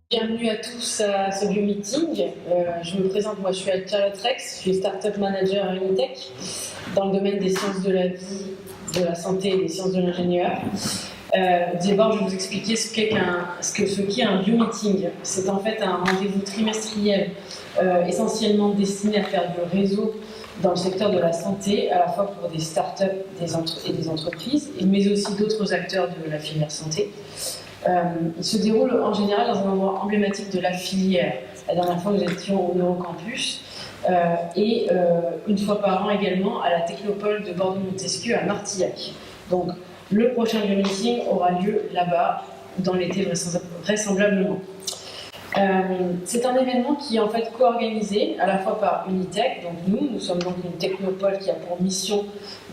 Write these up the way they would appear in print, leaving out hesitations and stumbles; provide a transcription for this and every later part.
Bienvenue à tous à ce biomeeting. Je me présente, moi je suis Charlotte Rex, je suis Startup Manager à Unitech dans le domaine des sciences de la vie, de la santé et des sciences de l'ingénieur. D'abord, je vais vous expliquer ce qu'est un biomeeting. C'est en fait un rendez-vous trimestriel essentiellement destiné à faire du réseau dans le secteur de la santé, à la fois pour des startups et des entreprises, mais aussi d'autres acteurs de la filière santé. Il se déroule en général dans un endroit emblématique de la filière. La dernière fois, nous étions au Neurocampus et une fois par an également à la Technopole de Bordeaux-Montesquieu à Martillac. Donc, le prochain biomeeting aura lieu là-bas dans l'été vraisemblablement. C'est un événement qui est en fait co-organisé à la fois par Unitech, donc nous sommes donc une technopole qui a pour mission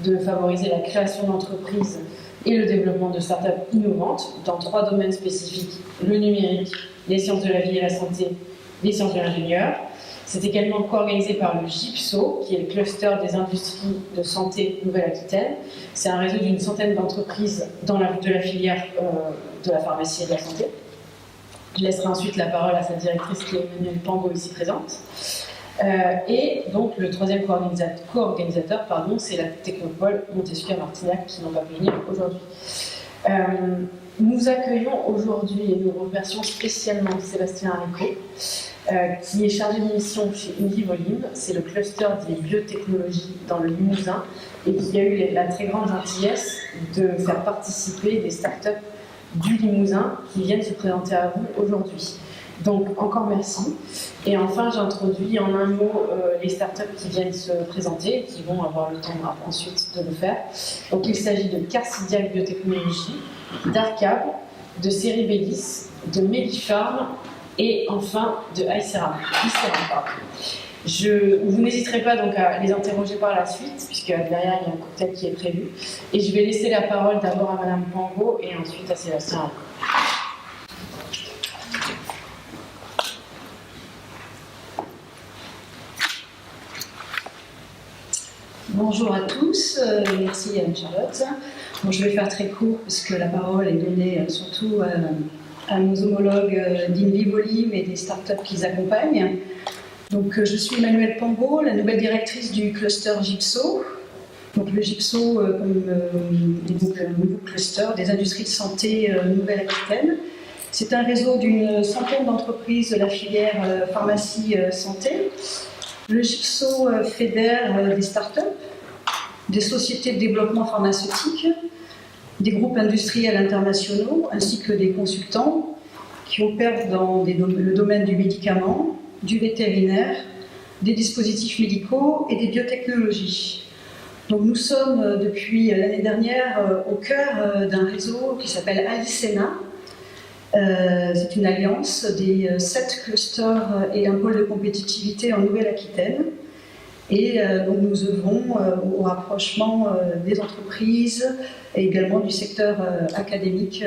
de favoriser la création d'entreprises et le développement de startups innovantes dans 3 domaines spécifiques: le numérique, les sciences de la vie et la santé, les sciences de l'ingénieur. C'est également co-organisé par le GIPSO, qui est le cluster des industries de santé Nouvelle-Aquitaine. C'est un réseau d'une centaine d'entreprises de la filière de la pharmacie et de la santé. Je laisserai ensuite la parole à sa directrice, qui est Emmanuelle Pango, ici présente. Et donc le troisième co-organisateur, c'est la Technopole Montesquieu à Martillac, qui n'ont pas pu venir aujourd'hui. Nous accueillons aujourd'hui et nous remercions spécialement Sébastien Haricot, qui est chargé de mission chez Univolim. C'est le cluster des biotechnologies dans le Limousin et qui a eu la très grande gentillesse de faire participer des startups du Limousin qui viennent se présenter à vous aujourd'hui. Donc, encore merci. Et enfin, j'introduis en un mot les startups qui viennent se présenter et qui vont avoir le temps ensuite de le faire. Donc, il s'agit de Carsidiac Biotechnologie, d'Arcab, de Ceribellis, de Medifarm et enfin de Iceram. Vous n'hésiterez pas donc à les interroger par la suite, puisque derrière il y a un cocktail qui est prévu. Et je vais laisser la parole d'abord à Madame Pango et ensuite à Sébastien Haricot. Bonjour à tous, merci Anne-Charlotte. Bon, je vais faire très court puisque la parole est donnée surtout à nos homologues d'Invivolim et des startups qui les accompagnent. Donc, je suis Emmanuelle Pango, la nouvelle directrice du cluster GIPSO. Donc, le GIPSO est donc le nouveau cluster des industries de santé Nouvelle-Aquitaine. C'est un réseau d'une centaine d'entreprises de la filière pharmacie-santé. Le GIPSO fédère des startups, des sociétés de développement pharmaceutique, des groupes industriels internationaux, ainsi que des consultants qui opèrent dans le domaine du médicament, du vétérinaire, des dispositifs médicaux et des biotechnologies. Donc nous sommes depuis l'année dernière au cœur d'un réseau qui s'appelle Alicena. C'est une alliance des 7 clusters et un pôle de compétitivité en Nouvelle-Aquitaine. Et donc nous œuvrons au rapprochement des entreprises et également du secteur académique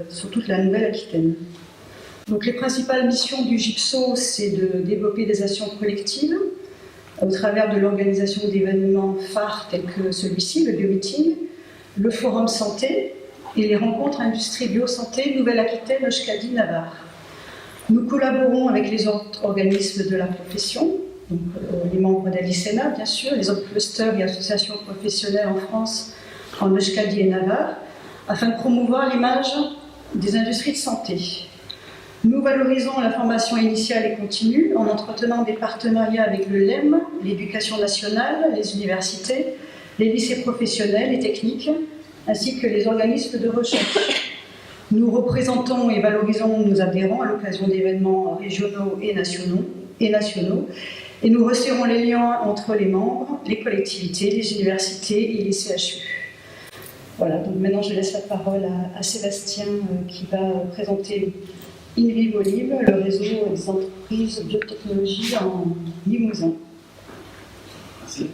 sur toute la Nouvelle-Aquitaine. Donc les principales missions du GIPSO, c'est de développer des actions collectives au travers de l'organisation d'événements phares tels que celui-ci, le biomeeting, le forum santé, et les rencontres industrie biosanté Nouvelle-Aquitaine, Euskadi, Navarre. Nous collaborons avec les autres organismes de la profession, donc, les membres d'Alicena, bien sûr, les autres clusters et associations professionnelles en France, en Euskadi et Navarre, afin de promouvoir l'image des industries de santé. Nous valorisons la formation initiale et continue en entretenant des partenariats avec le LEM, l'éducation nationale, les universités, les lycées professionnels et techniques, ainsi que les organismes de recherche. Nous représentons et valorisons nos adhérents à l'occasion d'événements régionaux et nationaux, et nous resserrons les liens entre les membres, les collectivités, les universités et les CHU. Voilà, donc maintenant je laisse la parole à Sébastien qui va présenter Invivolim, le réseau des entreprises biotechnologie en Limousin. Merci.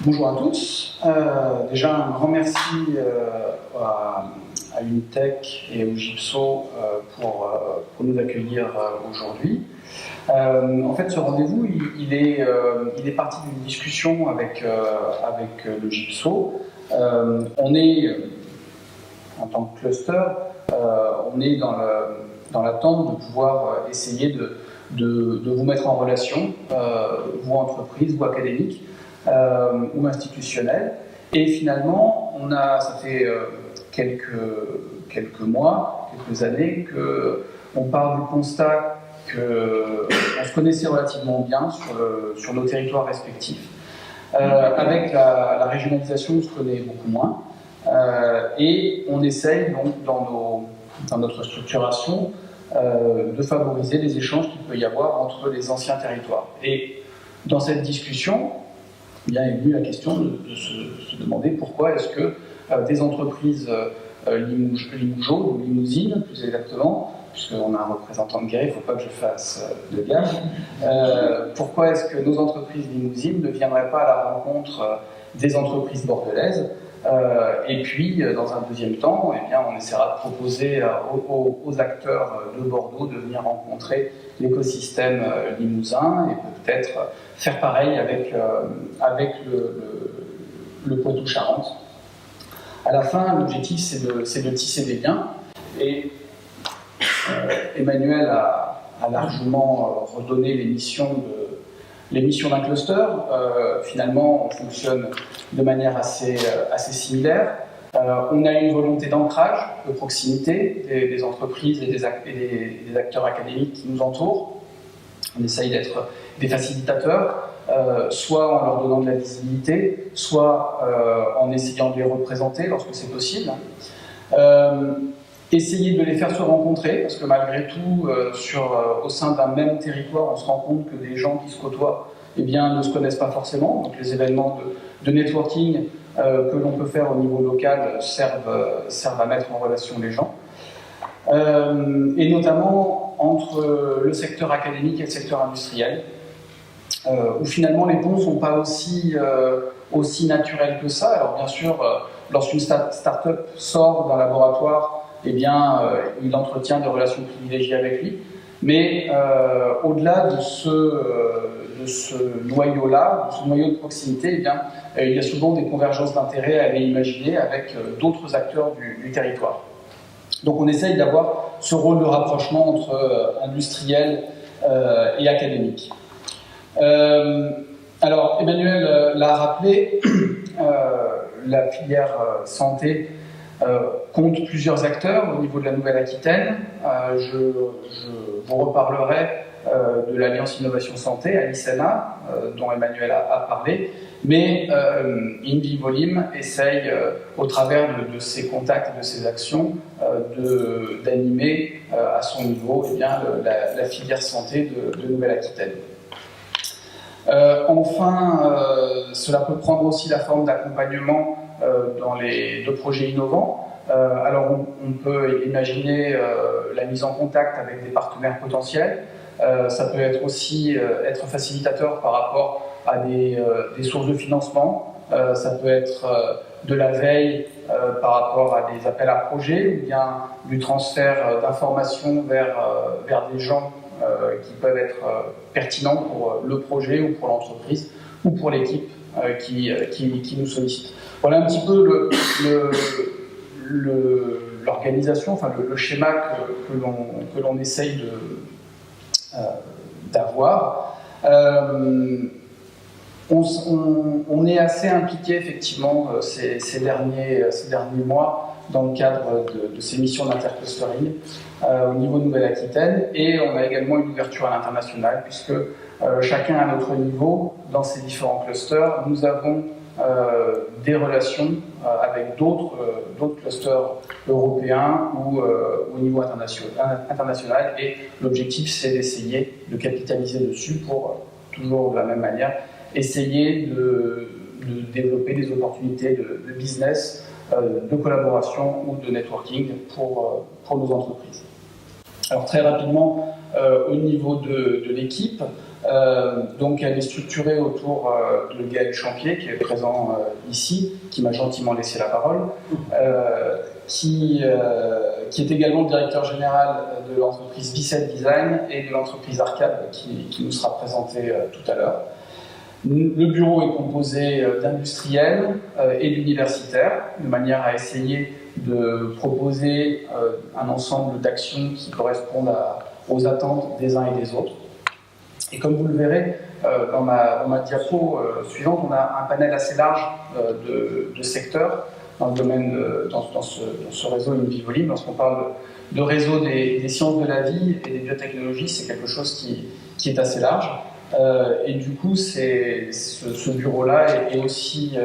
Bonjour à tous. Déjà un grand merci à Unitech et au GIPSO pour nous accueillir aujourd'hui. En fait, ce rendez-vous, il est parti d'une discussion avec le GIPSO. On est, en tant que cluster, on est dans l'attente de pouvoir essayer de vous mettre en relation, vous entreprises, vous académiques, ou institutionnels. Et finalement, ça fait quelques mois, quelques années, qu'on part du constat qu'on se connaissait relativement bien sur nos territoires respectifs. Avec la régionalisation, on se connaît beaucoup moins. Et on essaye donc dans notre structuration de favoriser les échanges qu'il peut y avoir entre les anciens territoires. Et dans cette discussion, il est venu la question de se demander pourquoi est-ce que des entreprises limougeaudes ou limousines, plus exactement, puisqu'on a un représentant de Guéret, il ne faut pas que je fasse de gaffe, pourquoi est-ce que nos entreprises limousines ne viendraient pas à la rencontre des entreprises bordelaises? Et puis, dans un deuxième temps, eh bien, on essaiera de proposer aux acteurs de Bordeaux de venir rencontrer l'écosystème limousin et peut-être faire pareil avec le Poitou-Charentes. À la fin, l'objectif, c'est de tisser des liens. Et Emmanuel a largement redonné les missions d'un cluster. Finalement, on fonctionne de manière assez similaire. On a une volonté d'ancrage, de proximité des entreprises et des acteurs académiques qui nous entourent. On essaye d'être des facilitateurs, soit en leur donnant de la visibilité, soit en essayant de les représenter lorsque c'est possible. Essayer de les faire se rencontrer, parce que malgré tout, au sein d'un même territoire, on se rend compte que des gens qui se côtoient ne se connaissent pas forcément. Donc les événements de networking que l'on peut faire au niveau local servent à mettre en relation les gens. Et notamment entre le secteur académique et le secteur industriel, où finalement les ponts ne sont pas aussi naturels que ça. Alors bien sûr, lorsqu'une start-up sort d'un laboratoire, il entretient des relations privilégiées avec lui. Mais au-delà de ce noyau-là, de ce noyau de proximité, il y a souvent des convergences d'intérêts à aller imaginer avec d'autres acteurs du territoire. Donc on essaye d'avoir ce rôle de rapprochement entre industriel et académique. Alors Emmanuel l'a rappelé, la filière santé compte plusieurs acteurs au niveau de la Nouvelle-Aquitaine. Je vous reparlerai de l'Alliance Innovation Santé, AISENA, dont Emmanuel a parlé, mais Invivolim essaye, au travers de ses contacts et de ses actions, d'animer à son niveau la filière santé de Nouvelle-Aquitaine. Enfin, cela peut prendre aussi la forme d'accompagnement de projets innovants. Alors on peut imaginer la mise en contact avec des partenaires potentiels. Ça peut être aussi être facilitateur par rapport à des sources de financement. Ça peut être de la veille par rapport à des appels à projets ou bien du transfert d'informations vers des gens qui peuvent être pertinents pour le projet ou pour l'entreprise ou pour l'équipe qui nous sollicite. Voilà un petit peu l'organisation, enfin le schéma que l'on essaye d'avoir. On est assez impliqué effectivement ces derniers mois dans le cadre de ces missions d'interclustering au niveau de Nouvelle-Aquitaine, et on a également une ouverture à l'international puisque chacun à notre niveau, dans ces différents clusters, nous avons des relations avec d'autres clusters européens ou au niveau international, et l'objectif c'est d'essayer de capitaliser dessus pour, toujours de la même manière, essayer de développer des opportunités de business, de collaboration ou de networking pour nos entreprises. Alors très rapidement, au niveau de l'équipe, Donc elle est structurée autour de Gaël Champier, qui est présent ici, qui m'a gentiment laissé la parole, qui est également le directeur général de l'entreprise Vicet Design et de l'entreprise Arcade, qui nous sera présentée tout à l'heure. Le bureau est composé d'industriels et d'universitaires, de manière à essayer de proposer un ensemble d'actions qui correspondent aux attentes des uns et des autres. Et comme vous le verrez, dans ma diapo suivante, on a un panel assez large de secteurs dans le domaine dans ce réseau InVivoLim. Lorsqu'on parle de réseau des sciences de la vie et des biotechnologies, c'est quelque chose qui est assez large. Et du coup, ce bureau-là est aussi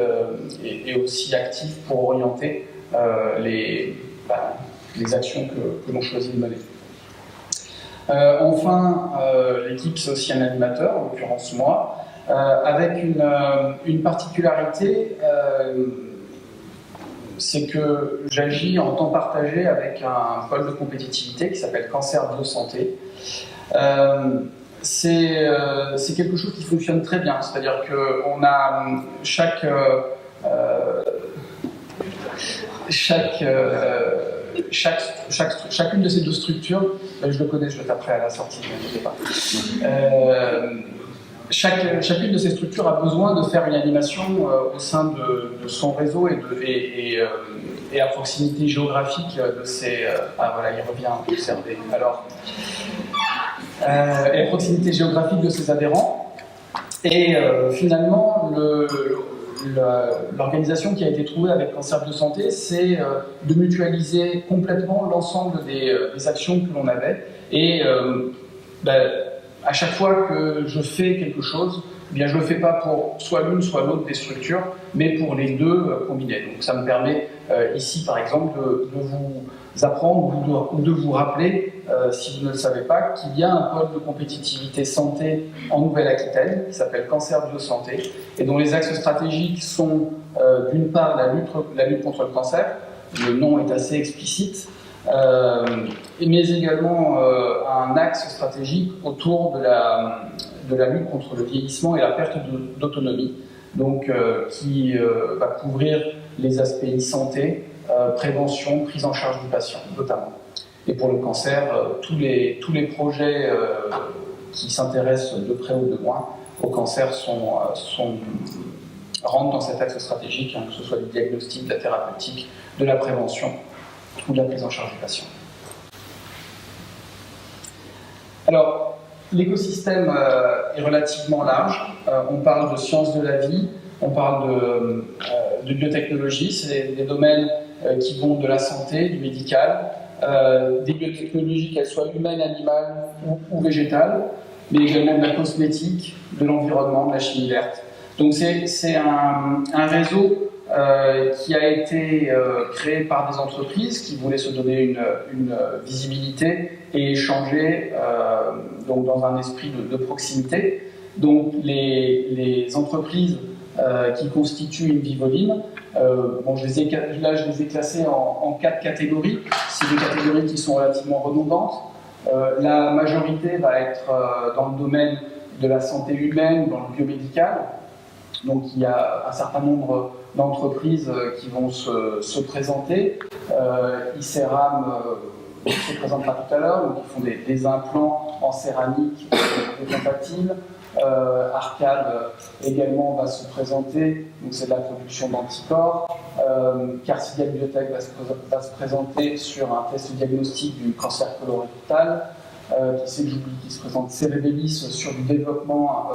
actif pour orienter les actions que l'on choisit de mener. Enfin, l'équipe, c'est aussi un animateur, en l'occurrence moi, avec une particularité, c'est que j'agis en temps partagé avec un pôle de compétitivité qui s'appelle Cancer Biosanté. C'est quelque chose qui fonctionne très bien, c'est-à-dire qu'on a chacune de ces deux structures, je le connais, je le taperai à la sortie, ne pas. Chacune de ces structures a besoin de faire une animation au sein de son réseau et à proximité géographique de ses... voilà, il revient, observer. Alors, et à proximité géographique de ses adhérents. Et finalement, l'organisation qui a été trouvée avec Cancer Biosanté, c'est de mutualiser complètement l'ensemble des actions que l'on avait. Et à chaque fois que je fais quelque chose, eh bien, je ne le fais pas pour soit l'une, soit l'autre des structures, mais pour les deux combinés. Donc ça me permet ici, par exemple, de vous apprendre ou de vous rappeler, si vous ne le savez pas, qu'il y a un pôle de compétitivité santé en Nouvelle-Aquitaine qui s'appelle Cancer Biosanté et dont les axes stratégiques sont d'une part la lutte contre le cancer, le nom est assez explicite, mais également un axe stratégique autour de la lutte contre le vieillissement et la perte d'autonomie, donc qui va couvrir les aspects e-santé, prévention, prise en charge du patient, notamment. Et pour le cancer, tous les projets qui s'intéressent de près ou de loin au cancer rentrent dans cet axe stratégique, que ce soit du diagnostic, de la thérapeutique, de la prévention ou de la prise en charge du patient. Alors, l'écosystème est relativement large. On parle de sciences de la vie, on parle de biotechnologie, c'est des domaines qui vont de la santé, du médical, des biotechnologies, qu'elles soient humaines, animales ou végétales, mais également de la cosmétique, de l'environnement, de la chimie verte. Donc c'est un réseau qui a été créé par des entreprises qui voulaient se donner une visibilité et échanger donc dans un esprit de proximité. Donc les entreprises qui constituent InVivoLim, je les ai classées en 4 catégories. C'est des catégories qui sont relativement redondantes. La majorité va être dans le domaine de la santé humaine, dans le biomédical. Donc il y a un certain nombre d'entreprises qui vont se présenter. ICERAM se présentera tout à l'heure, donc ils font des implants en céramique compatibles. Arcade également va se présenter, donc c'est de la production d'anticorps. Carcidiac Biotech va se présenter sur un test diagnostic du cancer colorectal. Qui c'est que j'oublie, qui se présente Cerebelis sur du développement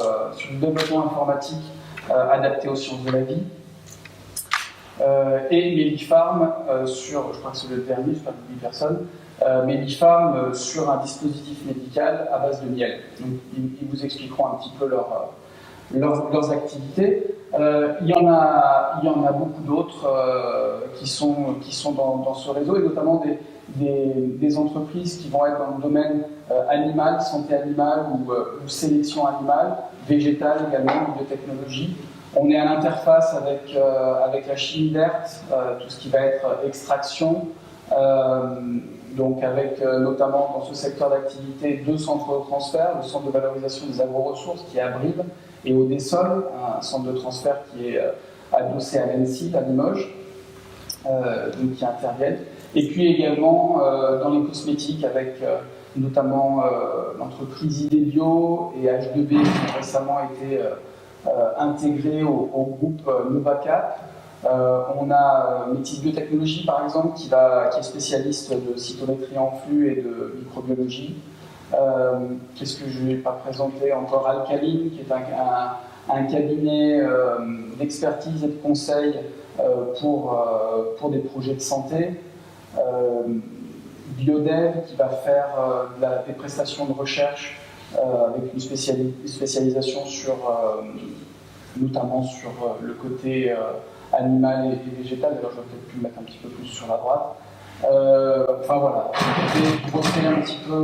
informatique adapté aux sciences de la vie. Et Melipharm je crois que c'est le dernier, je ne sais pas si personne, Melipharm sur un dispositif médical à base de miel. Donc, ils vous expliqueront un petit peu leurs activités. Il y en a beaucoup d'autres qui sont dans ce réseau, et notamment des entreprises qui vont être dans le domaine animal, santé animale ou sélection animale, végétale également, biotechnologie. On est à l'interface avec la chimie verte, tout ce qui va être extraction, donc avec notamment dans ce secteur d'activité 2 centres de transfert, le centre de valorisation des agro-ressources qui est à Brive et au Dessol, un centre de transfert qui est adossé à l'ENSI, à Limoges, donc qui interviennent. Et puis également dans les cosmétiques avec notamment l'entreprise Idebio et H2B qui ont récemment été intégrés au groupe Novacap. On a Métis Biotechnologie par exemple qui est spécialiste de cytométrie en flux et de microbiologie. Qu'est-ce que je ne vais pas présenter encore? Alcaline qui est un cabinet d'expertise et de conseil pour des projets de santé. Biodev qui va faire des prestations de recherche avec une spécialisation notamment sur le côté animal et végétal. Alors je vais peut-être pu mettre un petit peu plus sur la droite. Enfin voilà, je vais brosser un petit peu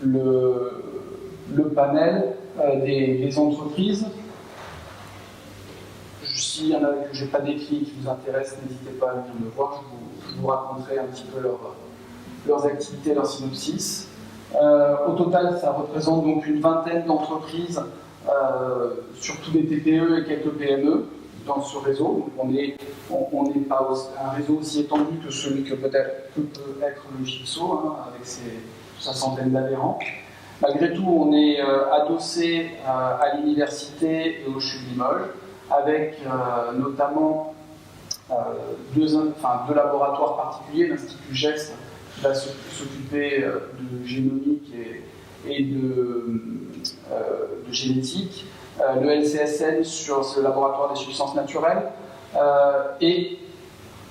le panel des entreprises. S'il y en a que je n'ai pas décrit et qui vous intéressent, n'hésitez pas à venir me voir, je vous raconterai un petit peu leurs activités, leur synopsis. Au total, ça représente donc une vingtaine d'entreprises, surtout des TPE et quelques PME dans ce réseau. Donc on n'est pas un réseau aussi étendu que celui que peut être le GIPSO, avec sa centaine d'adhérents. Malgré tout, on est adossé à l'université et au CHU de Limoges, avec notamment deux laboratoires particuliers, l'Institut GEST qui va s'occuper de génomique et de génétique, le LCSN sur le laboratoire des substances naturelles, et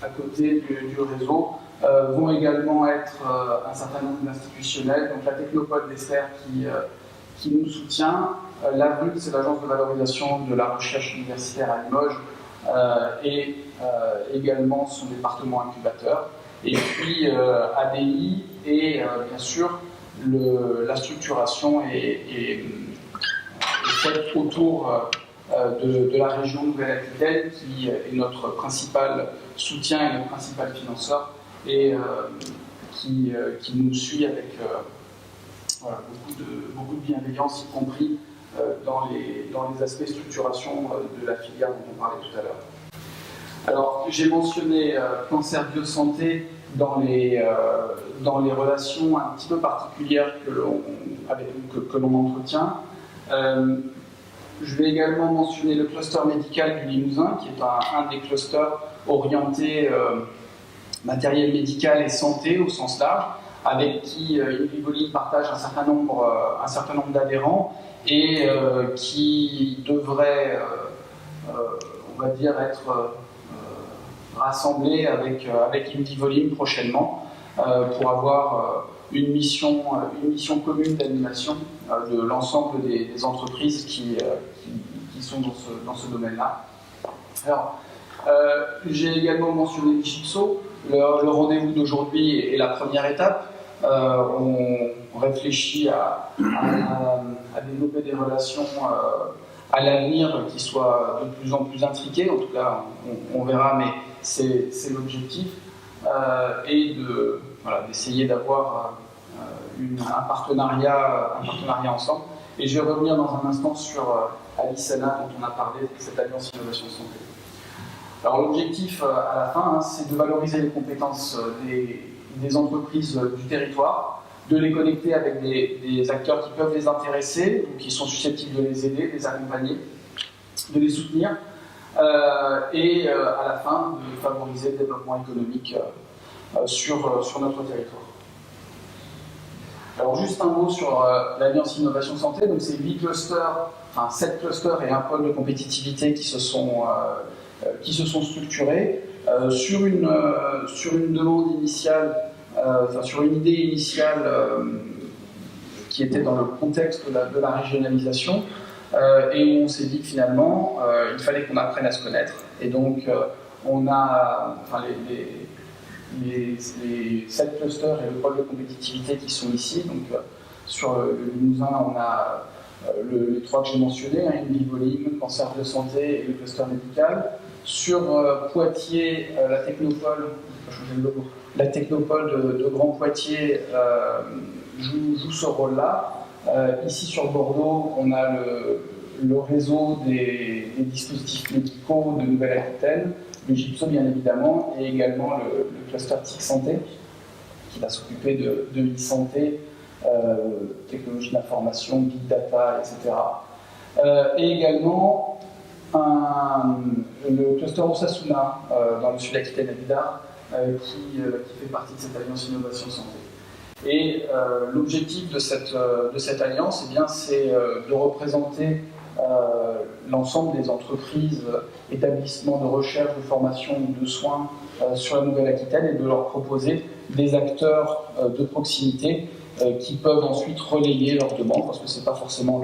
à côté du réseau vont également être un certain nombre d'institutionnels, donc la Technopole d'Esther qui nous soutient, l'AVRUD, c'est l'agence de valorisation de la recherche universitaire à Limoges, et également son département incubateur, et puis ADI et bien sûr la structuration est faite autour de la région Nouvelle-Aquitaine qui est notre principal soutien et notre principal financeur et qui nous suit avec beaucoup de bienveillance, y compris dans les aspects structuration de la filière dont on parlait tout à l'heure. Alors, j'ai mentionné cancer biosanté dans les relations un petit peu particulières que l'on entretient. Je vais également mentionner le cluster médical du Limousin, qui est un des clusters orientés matériel médical et santé au sens large, avec qui Invivoline partage un certain nombre d'adhérents et qui devrait, on va dire, être rassemblé avec Invivoline prochainement pour avoir une mission commune d'animation de l'ensemble des entreprises qui sont dans ce domaine-là. Alors, j'ai également mentionné le GIPSO. Le rendez-vous d'aujourd'hui est la première étape. On réfléchit à développer des relations à l'avenir qui soient de plus en plus intriquées. En tout cas, on verra, mais c'est l'objectif. Et d'essayer d'avoir un partenariat ensemble. Et je vais revenir dans un instant sur Alicena, dont on a parlé, cette alliance innovation santé. Alors l'objectif à la fin, c'est de valoriser les compétences des entreprises du territoire, de les connecter avec des acteurs qui peuvent les intéresser, ou qui sont susceptibles de les aider, de les accompagner, de les soutenir, et à la fin de favoriser le développement économique sur notre territoire. Alors juste un mot sur l'Alliance Innovation Santé, donc c'est 7 clusters et un pôle de compétitivité qui se sont structurés sur une demande initiale, sur une idée initiale qui était dans le contexte de la régionalisation, et où on s'est dit que finalement il fallait qu'on apprenne à se connaître, et donc on a les 7 clusters et le pôle de compétitivité qui sont ici. Donc sur le Limousin, on a les 3 que j'ai mentionnés, Invivoline, cancer de santé et le cluster médical. Sur Poitiers, la technopole, je vais changer le logo, la technopole de Grand Poitiers joue ce rôle-là. Ici sur Bordeaux, on a le réseau des dispositifs médicaux de Nouvelle-Aquitaine, le GIPSO bien évidemment, et également le cluster TIC Santé, qui va s'occuper de e-santé, technologie d'information, big data, etc. Et également le cluster Osasuna dans le sud d'Aquitaine à Bidart, qui fait partie de cette alliance innovation santé. Et l'objectif de cette alliance, eh bien, c'est de représenter l'ensemble des entreprises, établissements de recherche, de formation ou de soins sur la Nouvelle-Aquitaine et de leur proposer des acteurs de proximité qui peuvent ensuite relayer leurs demandes, parce que ce n'est pas forcément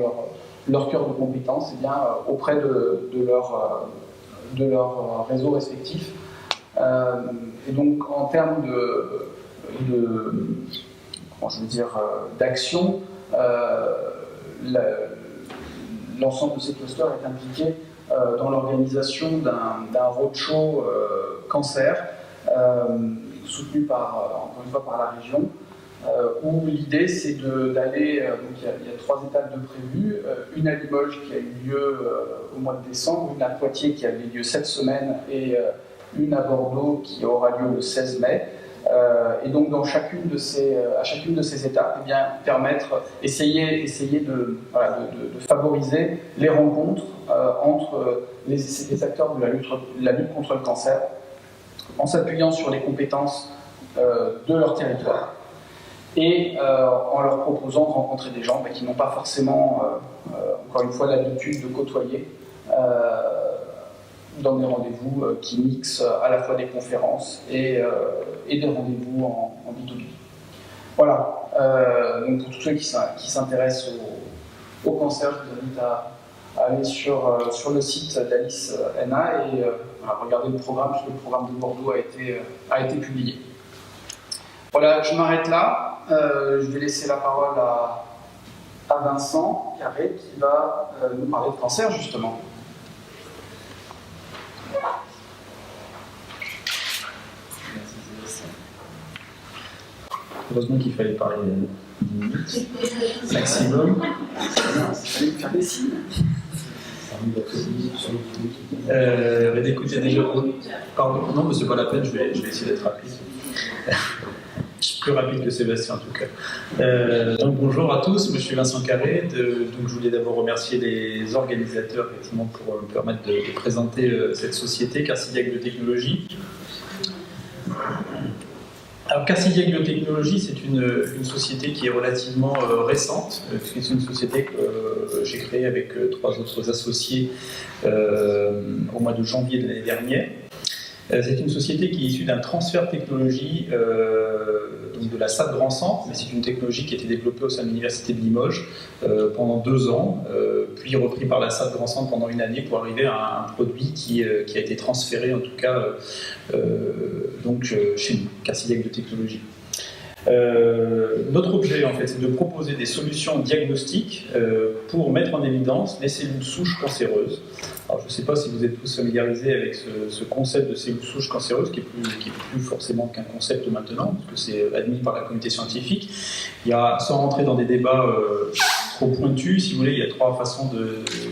leur cœur de compétence, eh bien, auprès de leur réseau respectif. Et donc en termes d'action, l'ensemble de ces clusters est impliqué dans l'organisation d'un roadshow cancer, soutenu encore une fois par la région, où l'idée c'est d'aller, donc il y a 3 étapes de prévues, une à Limoges qui a eu lieu au mois de décembre, une à Poitiers qui avait lieu cette semaine et une à Bordeaux qui aura lieu le 16 mai. Et donc à chacune de ces étapes, eh bien, essayer de favoriser les rencontres entre les acteurs de la lutte contre le cancer, en s'appuyant sur les compétences de leur territoire et en leur proposant de rencontrer des gens qui n'ont pas forcément, encore une fois, l'habitude de côtoyer dans des rendez-vous qui mixent à la fois des conférences et des rendez-vous en B2B. Voilà, donc pour tous ceux qui s'intéressent au cancer, je vous invite à aller sur le site d'Alice NA et regarder le programme, puisque le programme de Bordeaux a été publié. Voilà, je m'arrête là. Je vais laisser la parole à Vincent Carré qui va nous parler de cancer justement. Heureusement qu'il fallait parler 10 minutes maximum. Il fallait faire des signes. Écoutez, déjà, pardon, non, mais c'est pas la peine, je vais essayer d'être rapide. Je suis plus rapide que Sébastien en tout cas. Donc bonjour à tous, je suis Vincent Carré. Donc je voulais d'abord remercier les organisateurs effectivement pour me permettre de présenter cette société Carsidiac Biotechnologie. Alors Carsidiac Biotechnologie, c'est une société qui est relativement récente. C'est une société que j'ai créée avec 3 autres associés au mois de janvier de l'année dernière. C'est une société qui est issue d'un transfert de technologie donc de la SAP Grand Centre, mais c'est une technologie qui a été développée au sein de l'Université de Limoges pendant 2 ans, puis repris par la SAP Grand Centre pendant 1 année pour arriver à un produit qui a été transféré en tout cas chez nous, Carsidiac Biotechnologie. Notre objet, en fait, c'est de proposer des solutions diagnostiques pour mettre en évidence les cellules souches cancéreuses. Alors, je ne sais pas si vous êtes tous familiarisés avec ce concept de cellules souches cancéreuses, qui est plus forcément qu'un concept maintenant, parce que c'est admis par la communauté scientifique. Sans rentrer dans des débats trop pointus, si vous voulez, il y a 3 façons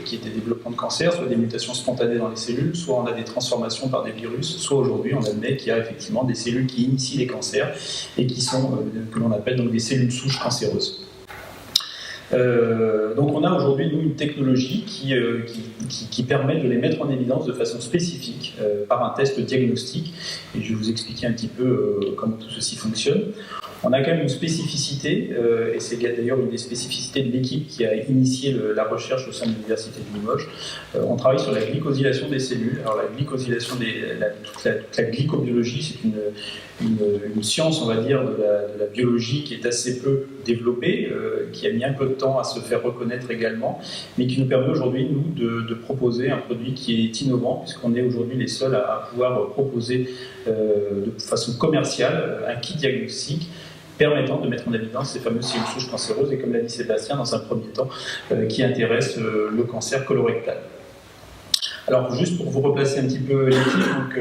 qui étaient développement de cancer, soit des mutations spontanées dans les cellules, soit on a des transformations par des virus, soit aujourd'hui on admet qu'il y a effectivement des cellules qui initient les cancers et qui sont, que l'on appelle donc des cellules souches cancéreuses. Donc on a aujourd'hui nous une technologie qui permet de les mettre en évidence de façon spécifique par un test diagnostique, et je vais vous expliquer un petit peu comment tout ceci fonctionne. On a quand même une spécificité, et c'est d'ailleurs une des spécificités de l'équipe qui a initié la recherche au sein de l'Université de Limoges. On travaille sur la glycosylation des cellules. Alors la glycosylation, toute la glycobiologie, c'est une science, on va dire, de la biologie qui est assez peu développée, qui a mis un peu de temps à se faire reconnaître également, mais qui nous permet aujourd'hui, nous, de proposer un produit qui est innovant, puisqu'on est aujourd'hui les seuls à pouvoir proposer de façon commerciale un kit diagnostique permettant de mettre en évidence ces fameuses cellules souches cancéreuses, et comme l'a dit Sébastien dans un premier temps, qui intéressent le cancer colorectal. Alors, juste pour vous replacer un petit peu l'équipe, donc,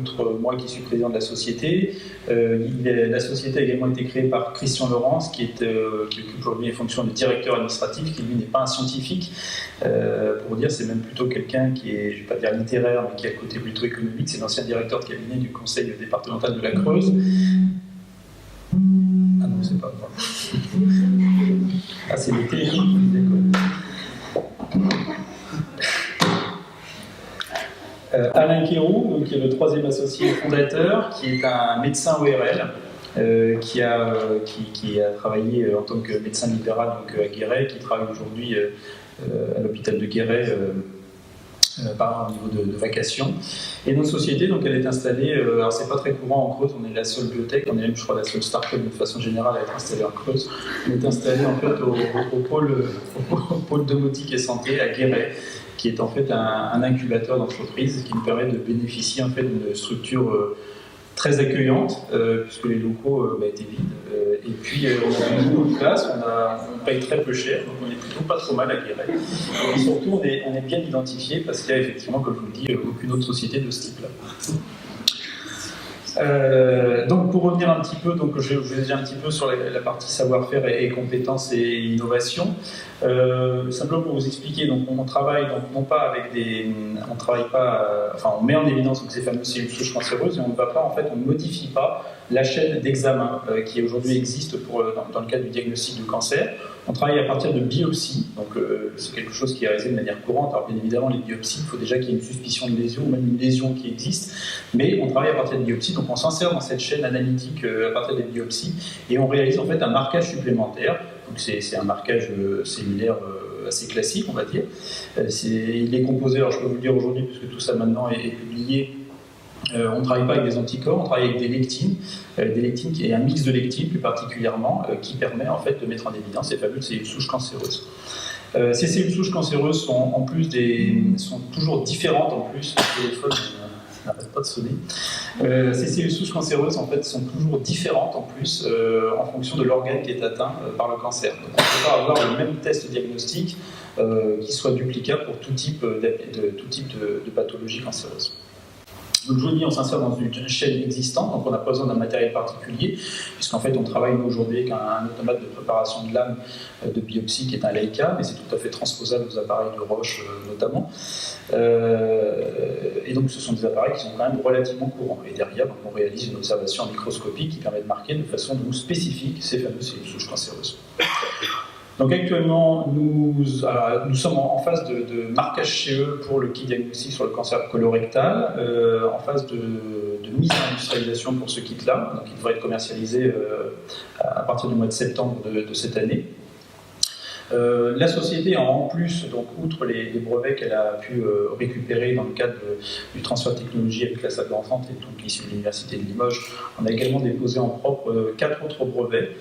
outre moi qui suis président de la société, la société a également été créée par Christian Laurence, qui occupe aujourd'hui les fonctions de directeur administratif, qui lui n'est pas un scientifique. Pour dire, c'est même plutôt quelqu'un qui est, je ne vais pas dire littéraire, mais qui a le côté plutôt économique. C'est l'ancien directeur de cabinet du conseil départemental de la Creuse. Ah non, c'est pas moi. Ah, c'est les téléphone qui décodent. Alain Quérou, donc, qui est le troisième associé fondateur, qui est un médecin ORL, qui a travaillé en tant que médecin libéral donc, à Guéret, qui travaille aujourd'hui à l'hôpital de Guéret au niveau de vacation. Et notre société, donc, elle est installée, alors c'est pas très courant en Creuse, on est la seule biotech, on est même, je crois, la seule start-up de façon générale à être installée en Creuse. On est installé en fait au pôle domotique et santé à Guéret, qui est en fait un incubateur d'entreprise qui nous permet de bénéficier en fait d'une structure très accueillante, puisque les locaux étaient vides. Et puis on a beaucoup de place, on paye très peu cher, donc on est plutôt pas trop mal à Guéret. Et surtout on est bien identifié parce qu'il y a effectivement, comme je vous le dis, aucune autre société de ce type-là. Donc pour revenir un petit peu, donc je vais dire un petit peu sur la partie savoir-faire et compétences et innovation. Simplement pour vous expliquer, donc on travaille donc non pas avec on travaille pas, enfin on met en évidence donc, ces fameuses cellules souches cancéreuses et on ne va pas en fait, on ne modifie pas la chaîne d'examen qui aujourd'hui existe dans le cadre du diagnostic du cancer. On travaille à partir de biopsies, donc c'est quelque chose qui est réalisé de manière courante. Alors bien évidemment, les biopsies, il faut déjà qu'il y ait une suspicion de lésion ou même une lésion qui existe, mais on travaille à partir de biopsies, donc on s'insère dans cette chaîne analytique à partir des biopsies et on réalise en fait un marquage supplémentaire. Donc c'est un marquage cellulaire assez classique, on va dire. Il est composé, alors je peux vous le dire aujourd'hui, puisque tout ça maintenant est publié. On ne travaille pas avec des anticorps, on travaille avec des lectines qui est un mix de lectines plus particulièrement, qui permet en fait de mettre en évidence ces fameuses cellules souches cancéreuses. Ces cellules souches cancéreuses sont toujours différentes en plus. Le téléphone n'arrête pas de sonner. Ces cellules souches cancéreuses en fait sont toujours différentes en plus en fonction de l'organe qui est atteint par le cancer. Donc on ne peut pas avoir le même test diagnostique qui soit duplicable pour tout type de pathologie cancéreuse. Donc je vous dis, on s'insère dans une chaîne existante, donc on n'a pas besoin d'un matériel particulier, puisqu'en fait on travaille aujourd'hui avec un automate de préparation de lames de biopsie qui est un Leica, mais c'est tout à fait transposable aux appareils de Roche notamment. Et donc ce sont des appareils qui sont quand même relativement courants. Et derrière, donc, on réalise une observation en microscopie qui permet de marquer de façon donc, spécifique ces fameuses cellules souches cancéreuses. Donc actuellement, nous sommes en phase de marquage chez eux pour le kit diagnostic sur le cancer colorectal, en phase de mise en industrialisation pour ce kit-là. Donc il devrait être commercialisé à partir du mois de septembre de cette année. La société, en plus, donc, outre les brevets qu'elle a pu récupérer dans le cadre du transfert de technologie avec la salle d'enfant, et donc ici de l'Université de Limoges, on a également déposé en propre 4 autres brevets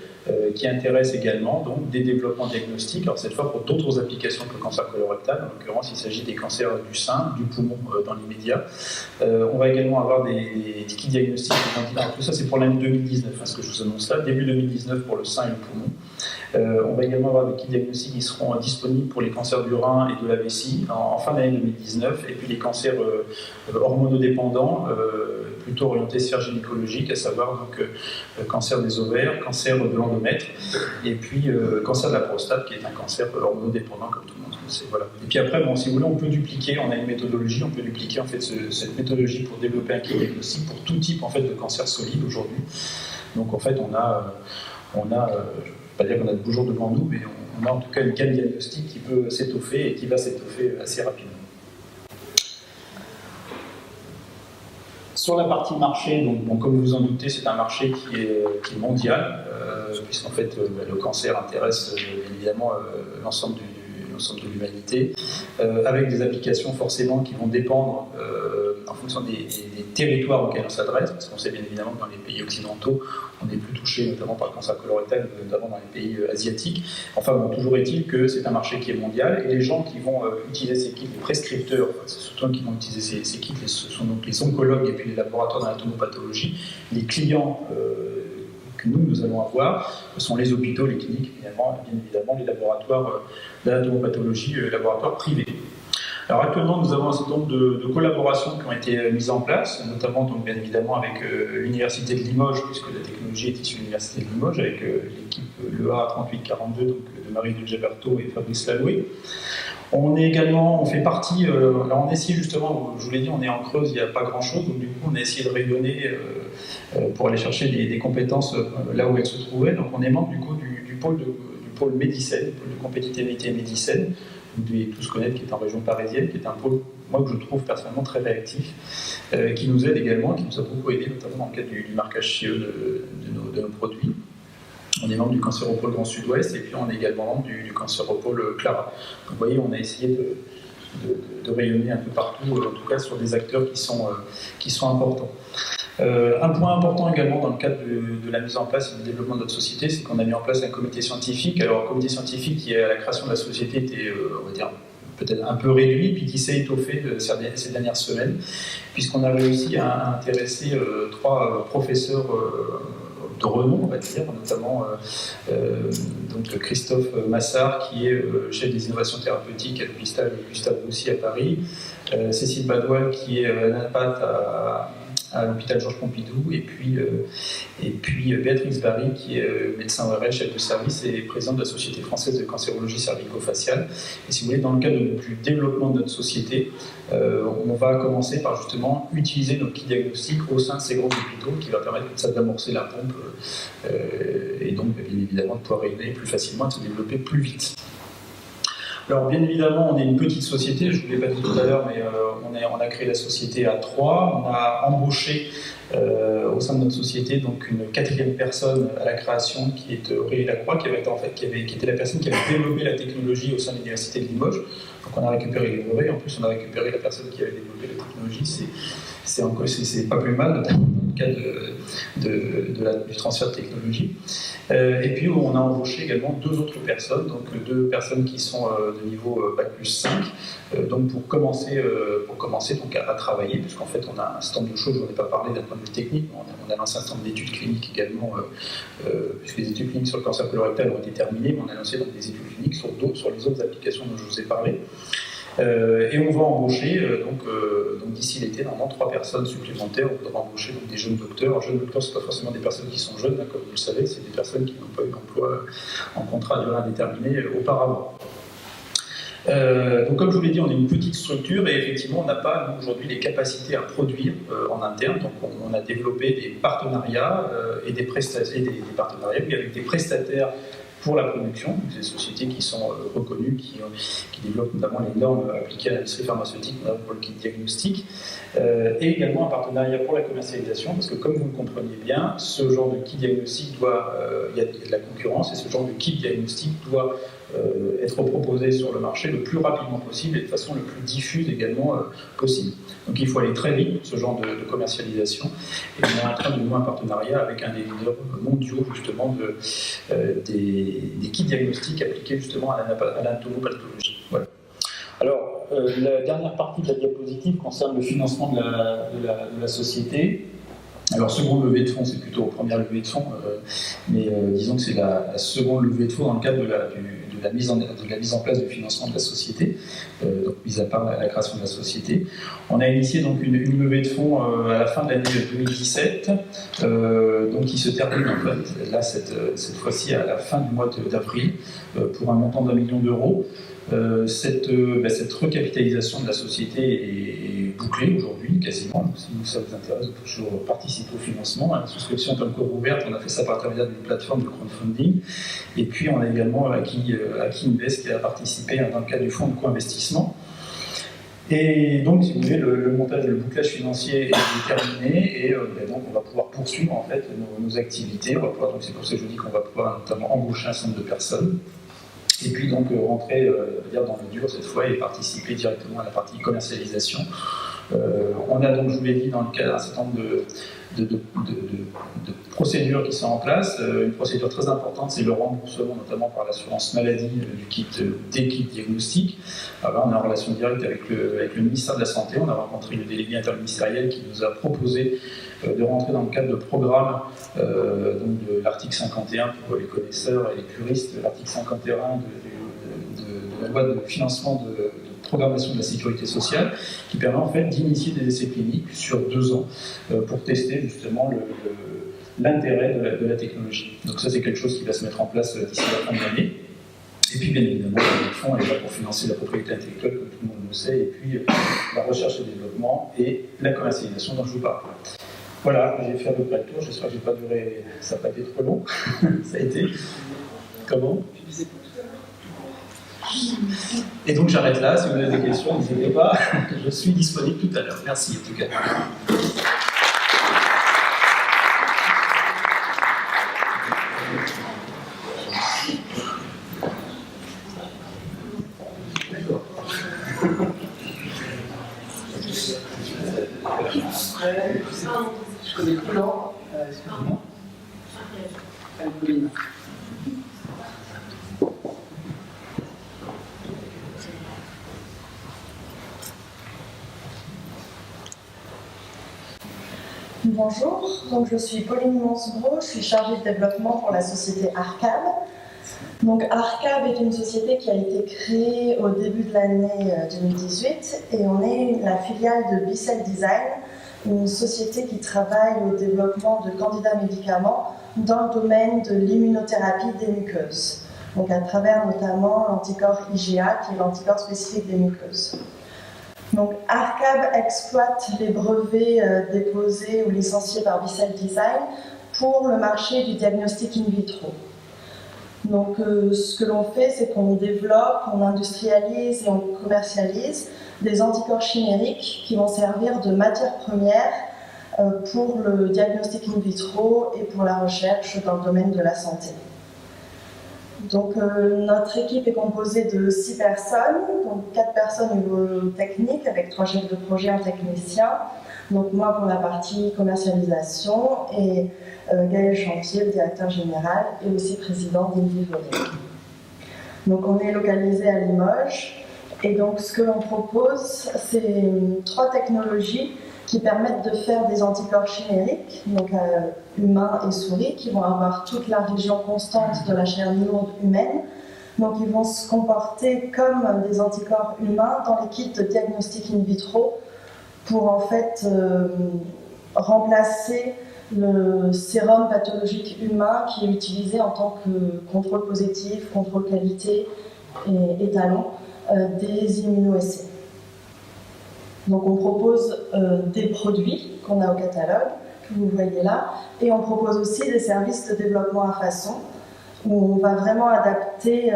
qui intéressent également donc, des développements diagnostiques, alors cette fois pour d'autres applications que le cancer colorectal. En l'occurrence, il s'agit des cancers du sein, du poumon dans l'immédiat. On va également avoir des kits diagnostiques. Alors, tout ça, c'est pour l'année 2019, ce que je vous annonce là, début 2019 pour le sein et le poumon. On va également avoir des kits diagnostiques qui seront disponibles pour les cancers du rein et de la vessie en fin d'année 2019, et puis les cancers hormonodépendants, plutôt orientés sphère gynécologique, à savoir donc, cancer des ovaires, cancer de l'endomètre, et puis cancer de la prostate, qui est un cancer hormonodépendant, comme tout le monde sait. Voilà. Et puis après, bon, si vous voulez, on peut dupliquer, on a une méthodologie, on peut dupliquer en fait, cette méthodologie pour développer un kit diagnostic pour tout type en fait, de cancer solide aujourd'hui. Donc en fait, on a je ne vais pas dire qu'on a de beaux jours devant nous, mais on a en tout cas une gamme diagnostique qui peut s'étoffer et qui va s'étoffer assez rapidement. Sur la partie marché, donc, bon, comme vous vous en doutez, c'est un marché qui est mondial, puisqu'en fait le cancer intéresse évidemment l'ensemble de l'humanité, avec des applications forcément qui vont dépendre en fonction des territoires auxquels on s'adresse, parce qu'on sait bien évidemment que dans les pays occidentaux, on est plus touché notamment par le cancer colorectal, notamment dans les pays asiatiques. Enfin bon, toujours est-il que c'est un marché qui est mondial, et les gens qui vont utiliser ces kits, les prescripteurs, c'est surtout qui vont utiliser ces kits, ce sont donc les oncologues et puis les laboratoires d'anatomopathologie. Les clients que nous allons avoir sont les hôpitaux, les cliniques, bien évidemment les laboratoires d'anatomopathologie, les laboratoires privés. Alors actuellement, nous avons un certain nombre de collaborations qui ont été mises en place, notamment donc, bien évidemment avec l'Université de Limoges, puisque la technologie est issue de l'Université de Limoges, avec l'équipe LEA 3842 donc, de Marie-Luc Jaberto et Fabrice Laloué. On fait partie, là on essaie justement, je vous l'ai dit, on est en Creuse, il n'y a pas grand chose, donc du coup on a essayé de rayonner pour aller chercher des compétences là où elles se trouvaient. Donc on est membre du coup du pôle Médicène, pôle de compétitivité Médicène, vous devez tous connaître, qui est en région parisienne, qui est un pôle, moi que je trouve personnellement très réactif, qui nous aide également, qui nous a beaucoup aidé, notamment dans le cadre du marquage CE de nos produits. On est membre du Cancéropôle Grand Sud-Ouest et puis on est également membre du Cancéropôle Clara. Donc, vous voyez, on a essayé de rayonner un peu partout, en tout cas sur des acteurs qui sont importants. Un point important également dans le cadre de la mise en place et du développement de notre société, c'est qu'on a mis en place un comité scientifique. Alors, un comité scientifique qui, à la création de la société, était, on va dire, peut-être un peu réduit, puis qui s'est étoffé ces dernières semaines, puisqu'on a réussi à intéresser 3 professeurs de renom, on va dire, notamment donc Christophe Massard, qui est chef des innovations thérapeutiques à l'hôpital Gustave Roussy à Paris, Cécile Badoil, qui est naprapathe à l'hôpital Georges Pompidou, et puis Béatrice Barry, qui est médecin ORL, chef de service et présidente de la Société française de cancérologie cervico-faciale. Et si vous voulez, dans le cadre du développement de notre société, on va commencer par justement utiliser notre kit diagnostic au sein de ces gros hôpitaux, qui va permettre comme ça d'amorcer la pompe et donc bien évidemment de pouvoir rayonner plus facilement et de se développer plus vite. Alors bien évidemment, on est une petite société, je ne vous l'ai pas dit tout à l'heure, mais on a créé la société à 3. On a embauché au sein de notre société donc une 4e personne à la création qui est Aurélie Lacroix, qui était la personne qui avait développé la technologie au sein de l'Université de Limoges. Donc on a récupéré les brevets, en plus on a récupéré la personne qui avait développé la technologie, c'est pas plus mal, notamment dans le cadre du transfert de technologie. Et puis on a embauché également 2 autres personnes, donc 2 personnes qui sont de niveau Bac plus 5, donc pour commencer donc à travailler, puisqu'en fait on a un certain nombre de choses, je n'en ai pas parlé d'un point de vue technique, mais on a lancé un certain nombre d'études cliniques également, puisque les études cliniques sur le cancer colorectal ont été terminées, mais on a lancé donc des études cliniques sur les autres applications dont je vous ai parlé. Et on va embaucher, donc d'ici l'été, normalement 3 personnes supplémentaires. On voudra embaucher donc, des jeunes docteurs. Alors, jeunes docteurs, ce n'est pas forcément des personnes qui sont jeunes, hein, comme vous le savez, c'est des personnes qui n'ont pas eu d'emploi en contrat à durée indéterminée auparavant. Donc comme je vous l'ai dit, on est une petite structure et effectivement on n'a pas nous, aujourd'hui les capacités à produire en interne. Donc on a développé des partenariats et des partenariats avec des prestataires pour la production, des sociétés qui sont reconnues, qui développent notamment les normes appliquées à l'industrie pharmaceutique, notamment pour le kit diagnostic, et également un partenariat pour la commercialisation, parce que comme vous le comprenez bien, ce genre de kit diagnostic il y a de la concurrence, et ce genre de kit diagnostic doit être proposé sur le marché le plus rapidement possible et de façon le plus diffuse également possible. Donc il faut aller très vite pour ce genre de commercialisation, et on est en train de nouer un partenariat avec un des leaders mondiaux justement des kits diagnostiques appliqués justement à l'anatomopathologie. Voilà. Alors, la dernière partie de la diapositive concerne le financement de la société. Alors, seconde levée de fonds, c'est plutôt première levée de fonds, mais disons que c'est la seconde levée de fonds dans le cadre de la mise en place du financement de la société, donc mis à part la création de la société. On a initié donc une levée de fonds à la fin de l'année 2017, donc qui se termine en fait, là cette fois-ci à la fin du mois d'avril, pour un montant d'1 million d'euros. Cette recapitalisation de la société est bouclée aujourd'hui, quasiment. Donc, si ça vous intéresse, vous pouvez toujours participer au financement. La souscription est encore ouverte. On a fait ça par l'intermédiaire d'une plateforme de crowdfunding. Et puis, on a également Aki Invest qui a participé dans le cadre du fonds de co-investissement. Et donc, si vous voulez, le montage, le bouclage financier est terminé et donc on va pouvoir poursuivre en fait nos activités. Donc c'est pour ça que je dis qu'on va pouvoir notamment embaucher un certain nombre de personnes. Et puis donc rentrer dans le dur cette fois et participer directement à la partie commercialisation. On a donc, je vous l'ai dit, dans le cadre un certain nombre de procédures qui sont en place. Une procédure très importante, c'est le remboursement, notamment par l'assurance maladie des kits diagnostiques. Alors là, on est en relation directe avec le ministère de la Santé. On a rencontré le délégué interministériel qui nous a proposé de rentrer dans le cadre de programmes donc de l'article 51 pour les connaisseurs et les puristes, l'article 51 de la loi de financement programmation de la sécurité sociale, qui permet en fait d'initier des essais cliniques sur 2 ans pour tester justement l'intérêt de la technologie. Donc ça, c'est quelque chose qui va se mettre en place d'ici la fin de l'année. Et puis, bien évidemment, le fonds est là pour financer la propriété intellectuelle, comme tout le monde le sait, et puis la recherche et développement et la commercialisation dont je vous parle. Voilà, j'ai fait à peu près le tour. J'espère que j'ai pas duré, ça n'a pas été trop long. Ça a été. Comment? Et donc j'arrête là. Si vous avez des questions, n'hésitez pas. Je suis disponible tout à l'heure. Merci en tout cas. Je connais plus Laure. Excusez-moi. Pauline. Bonjour, donc je suis Pauline Monsebro, je suis chargée de développement pour la société Arcab. Donc Arcab est une société qui a été créée au début de l'année 2018 et on est la filiale de Bicell Design, une société qui travaille au développement de candidats médicaments dans le domaine de l'immunothérapie des muqueuses. Donc à travers notamment l'anticorps IgA qui est l'anticorps spécifique des muqueuses. Donc Arcab exploite les brevets déposés ou licenciés par Bicell Design pour le marché du diagnostic in vitro. Donc ce que l'on fait, c'est qu'on développe, on industrialise et on commercialise des anticorps chimériques qui vont servir de matière première pour le diagnostic in vitro et pour la recherche dans le domaine de la santé. Donc notre équipe est composée de 6 personnes, donc 4 personnes au niveau technique avec 3 chefs de projet, un technicien. Donc moi pour la partie commercialisation et Gaël Champier, le directeur général et aussi président d'Invivolim. Donc on est localisé à Limoges et donc ce que l'on propose, c'est 3 technologies qui permettent de faire des anticorps chimériques, donc humains et souris, qui vont avoir toute la région constante de la chair lourde humaine. Donc ils vont se comporter comme des anticorps humains dans les kits de diagnostic in vitro pour en fait remplacer le sérum pathologique humain qui est utilisé en tant que contrôle positif, contrôle qualité et étalon des immunoessais. Donc on propose des produits qu'on a au catalogue, que vous voyez là, et on propose aussi des services de développement à façon, où on va vraiment adapter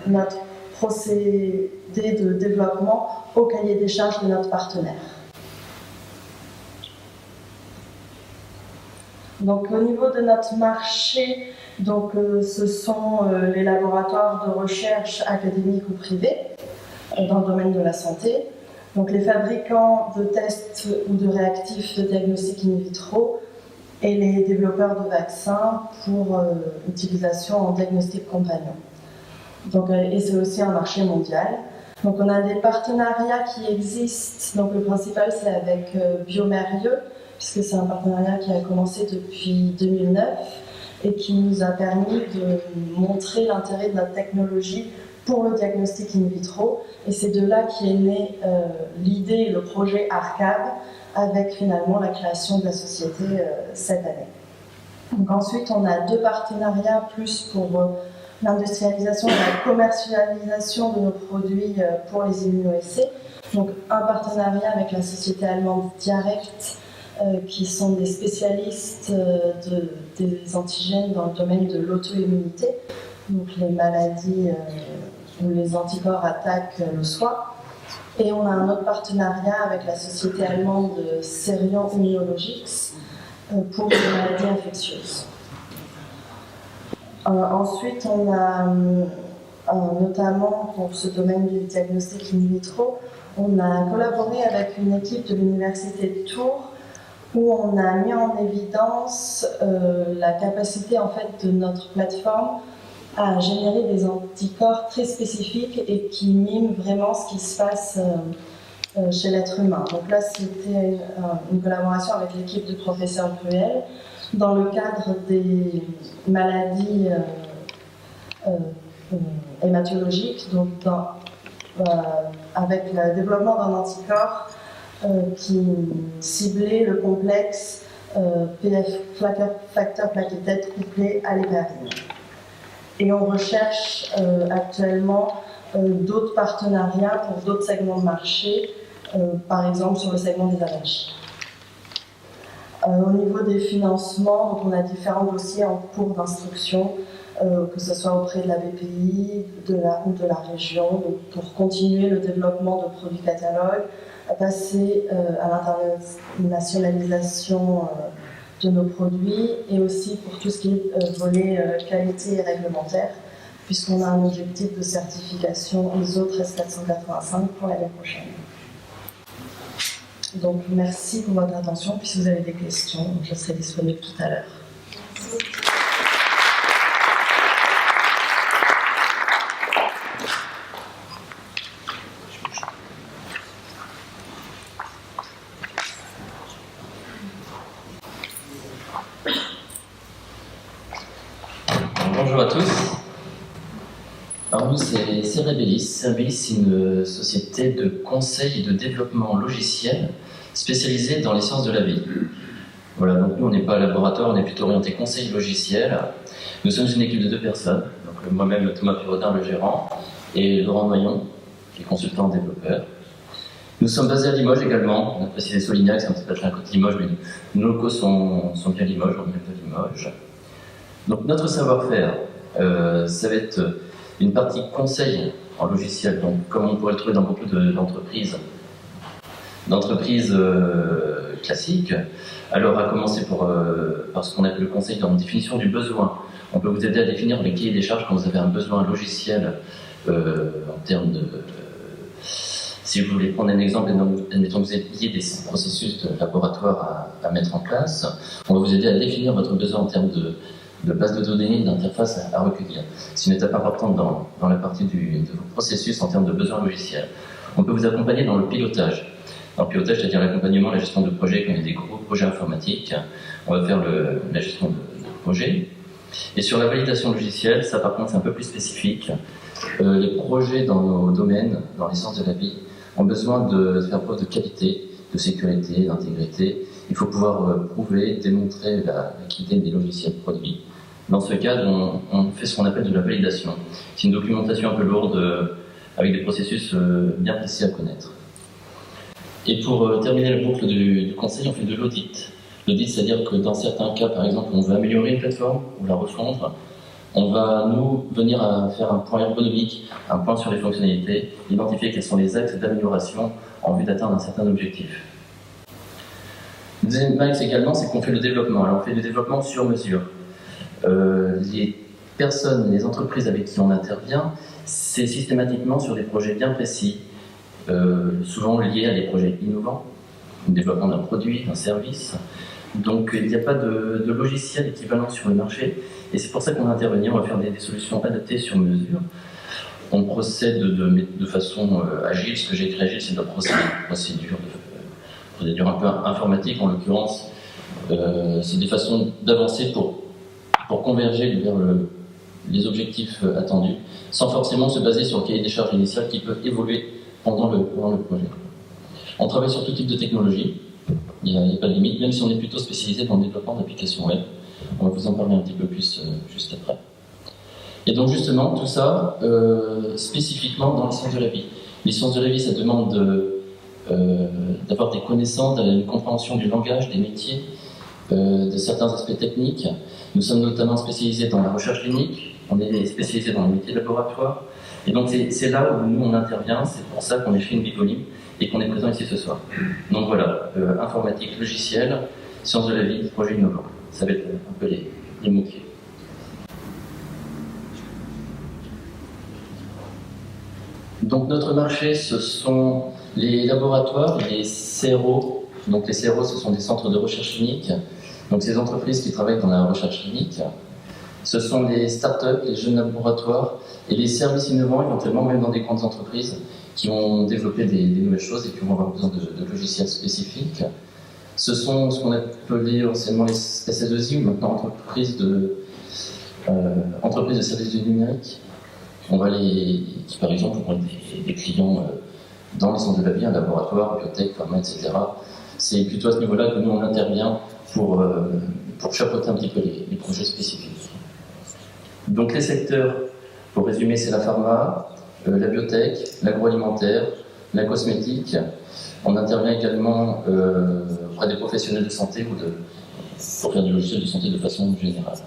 notre procédé de développement au cahier des charges de notre partenaire. Donc au niveau de notre marché, donc, ce sont les laboratoires de recherche académiques ou privés dans le domaine de la santé. Donc les fabricants de tests ou de réactifs de diagnostic in vitro et les développeurs de vaccins pour utilisation en diagnostic compagnon. Donc, et c'est aussi un marché mondial. Donc on a des partenariats qui existent. Donc le principal c'est avec Biomérieux, puisque c'est un partenariat qui a commencé depuis 2009 et qui nous a permis de montrer l'intérêt de notre technologie pour le diagnostic in vitro. Et c'est de là qu'est née l'idée et le projet Arcab, avec finalement la création de la société cette année. Donc ensuite, on a 2 partenariats plus pour l'industrialisation et la commercialisation de nos produits pour les immunoessais. Donc un partenariat avec la société allemande Diarect, qui sont des spécialistes des antigènes dans le domaine de l'auto-immunité, donc les maladies où les anticorps attaquent le soi. Et on a un autre partenariat avec la société allemande Serion Immunologics pour les maladies infectieuses. Ensuite, on a notamment pour ce domaine du diagnostic in vitro, on a collaboré avec une équipe de l'université de Tours où on a mis en évidence la capacité en fait de notre plateforme à générer des anticorps très spécifiques et qui miment vraiment ce qui se passe chez l'être humain. Donc là, c'était une collaboration avec l'équipe du professeur Bruel dans le cadre des maladies hématologiques, donc avec le développement d'un anticorps qui ciblait le complexe PF facteur plaquettette couplé à l'héparine. Et on recherche actuellement d'autres partenariats pour d'autres segments de marché, par exemple sur le segment des allergies. Au niveau des financements, donc on a différents dossiers en cours d'instruction, que ce soit auprès de la BPI ou de la région, donc pour continuer le développement de produits catalogues, passer à l'internationalisation de nos produits et aussi pour tout ce qui est volet qualité et réglementaire, puisqu'on a un objectif de certification ISO 13485 pour l'année prochaine. Donc merci pour votre attention, puis si vous avez des questions, je serai disponible tout à l'heure. Bonjour à tous. Alors nous, c'est Cerebelis. Cerebelis, c'est une société de conseil et de développement logiciel spécialisée dans les sciences de la vie. Voilà, donc nous, on n'est pas un laboratoire, on est plutôt orienté conseil logiciel. Nous sommes une équipe de 2 personnes, donc moi-même, Thomas Pirotin, le gérant, et Laurent Noyon, qui est consultant développeur. Nous sommes basés à Limoges également. On a précisé Solignac, c'est un petit peu à côté de Limoges, mais nos locaux sont bien Limoges, on est de Limoges. Donc notre savoir-faire, ça va être une partie conseil en logiciel, donc comme on pourrait le trouver dans beaucoup d'entreprises classiques. Alors à commencer par ce qu'on appelle le conseil dans la définition du besoin. On peut vous aider à définir le cahier des charges quand vous avez un besoin logiciel en termes de... Si vous voulez prendre un exemple, admettons que vous ayez des processus de laboratoire à mettre en place, on va vous aider à définir votre besoin en termes de base de données, d'interface à recueillir. C'est une étape importante dans la partie de vos processus en termes de besoins logiciels. On peut vous accompagner dans le pilotage. Dans le pilotage, c'est-à-dire l'accompagnement, la gestion de projet, quand il y a des gros projets informatiques, on va faire la gestion de projet. Et sur la validation logicielle, ça par contre c'est un peu plus spécifique. Les projets dans nos domaines, dans les sciences de la vie, ont besoin de faire preuve de qualité, de sécurité, d'intégrité. Il faut pouvoir prouver, démontrer la qualité des logiciels produits. Dans ce cadre, on fait ce qu'on appelle de la validation. C'est une documentation un peu lourde avec des processus bien précis à connaître. Et pour terminer la boucle du conseil, on fait de l'audit. L'audit, c'est-à-dire que dans certains cas, par exemple, on veut améliorer une plateforme ou la refondre, on va, nous, venir à faire un point ergonomique, un point sur les fonctionnalités, identifier quels sont les axes d'amélioration en vue d'atteindre un certain objectif. Le deuxième axe également, c'est qu'on fait le développement. Alors on fait du développement sur mesure. Les personnes, les entreprises avec qui on intervient, c'est systématiquement sur des projets bien précis, souvent liés à des projets innovants, le développement d'un produit, d'un service. Donc il n'y a pas de logiciel équivalent sur le marché, et c'est pour ça qu'on va intervenir, on va faire des solutions adaptées sur mesure. On procède de façon agile. Ce que j'ai écrit agile, c'est de la procédure un peu informatique en l'occurrence. C'est des façons d'avancer pour converger vers les objectifs attendus, sans forcément se baser sur le cahier des charges initial qui peut évoluer pendant le projet. On travaille sur tout type de technologie. Il n'y a pas de limite, même si on est plutôt spécialisé dans le développement d'applications web. On va vous en parler un petit peu plus juste après. Et donc justement, tout ça, spécifiquement dans les sciences de la vie. Les sciences de la vie, ça demande d'avoir des connaissances, une compréhension du langage, des métiers, de certains aspects techniques. Nous sommes notamment spécialisés dans la recherche clinique, on est spécialisés dans les métiers de laboratoire. Et donc c'est là où nous on intervient, c'est pour ça qu'on est chez Invivolim et qu'on est présent ici ce soir. Donc voilà, informatique, logiciel, sciences de la vie, projet innovant. Ça va être un peu les mots-clés. Donc notre marché, ce sont les laboratoires, les CRO. Donc les CRO, ce sont des centres de recherche clinique. Donc ces entreprises qui travaillent dans la recherche clinique. Ce sont les startups, les jeunes laboratoires et les services innovants, éventuellement même dans des grandes entreprises qui vont développer des nouvelles choses et qui vont avoir besoin de logiciels spécifiques. Ce sont ce qu'on appelait anciennement les SS2I, ou maintenant entreprises de services du numérique. Qui par exemple vont être des clients dans les sciences de la vie, un laboratoire, biotech, pharma, etc. C'est plutôt à ce niveau-là que nous on intervient pour chapeauter un petit peu les projets spécifiques. Donc les secteurs, pour résumer, c'est la pharma, la biotech, l'agroalimentaire, la cosmétique. On intervient également auprès des professionnels de santé pour faire du logiciel de santé de façon générale.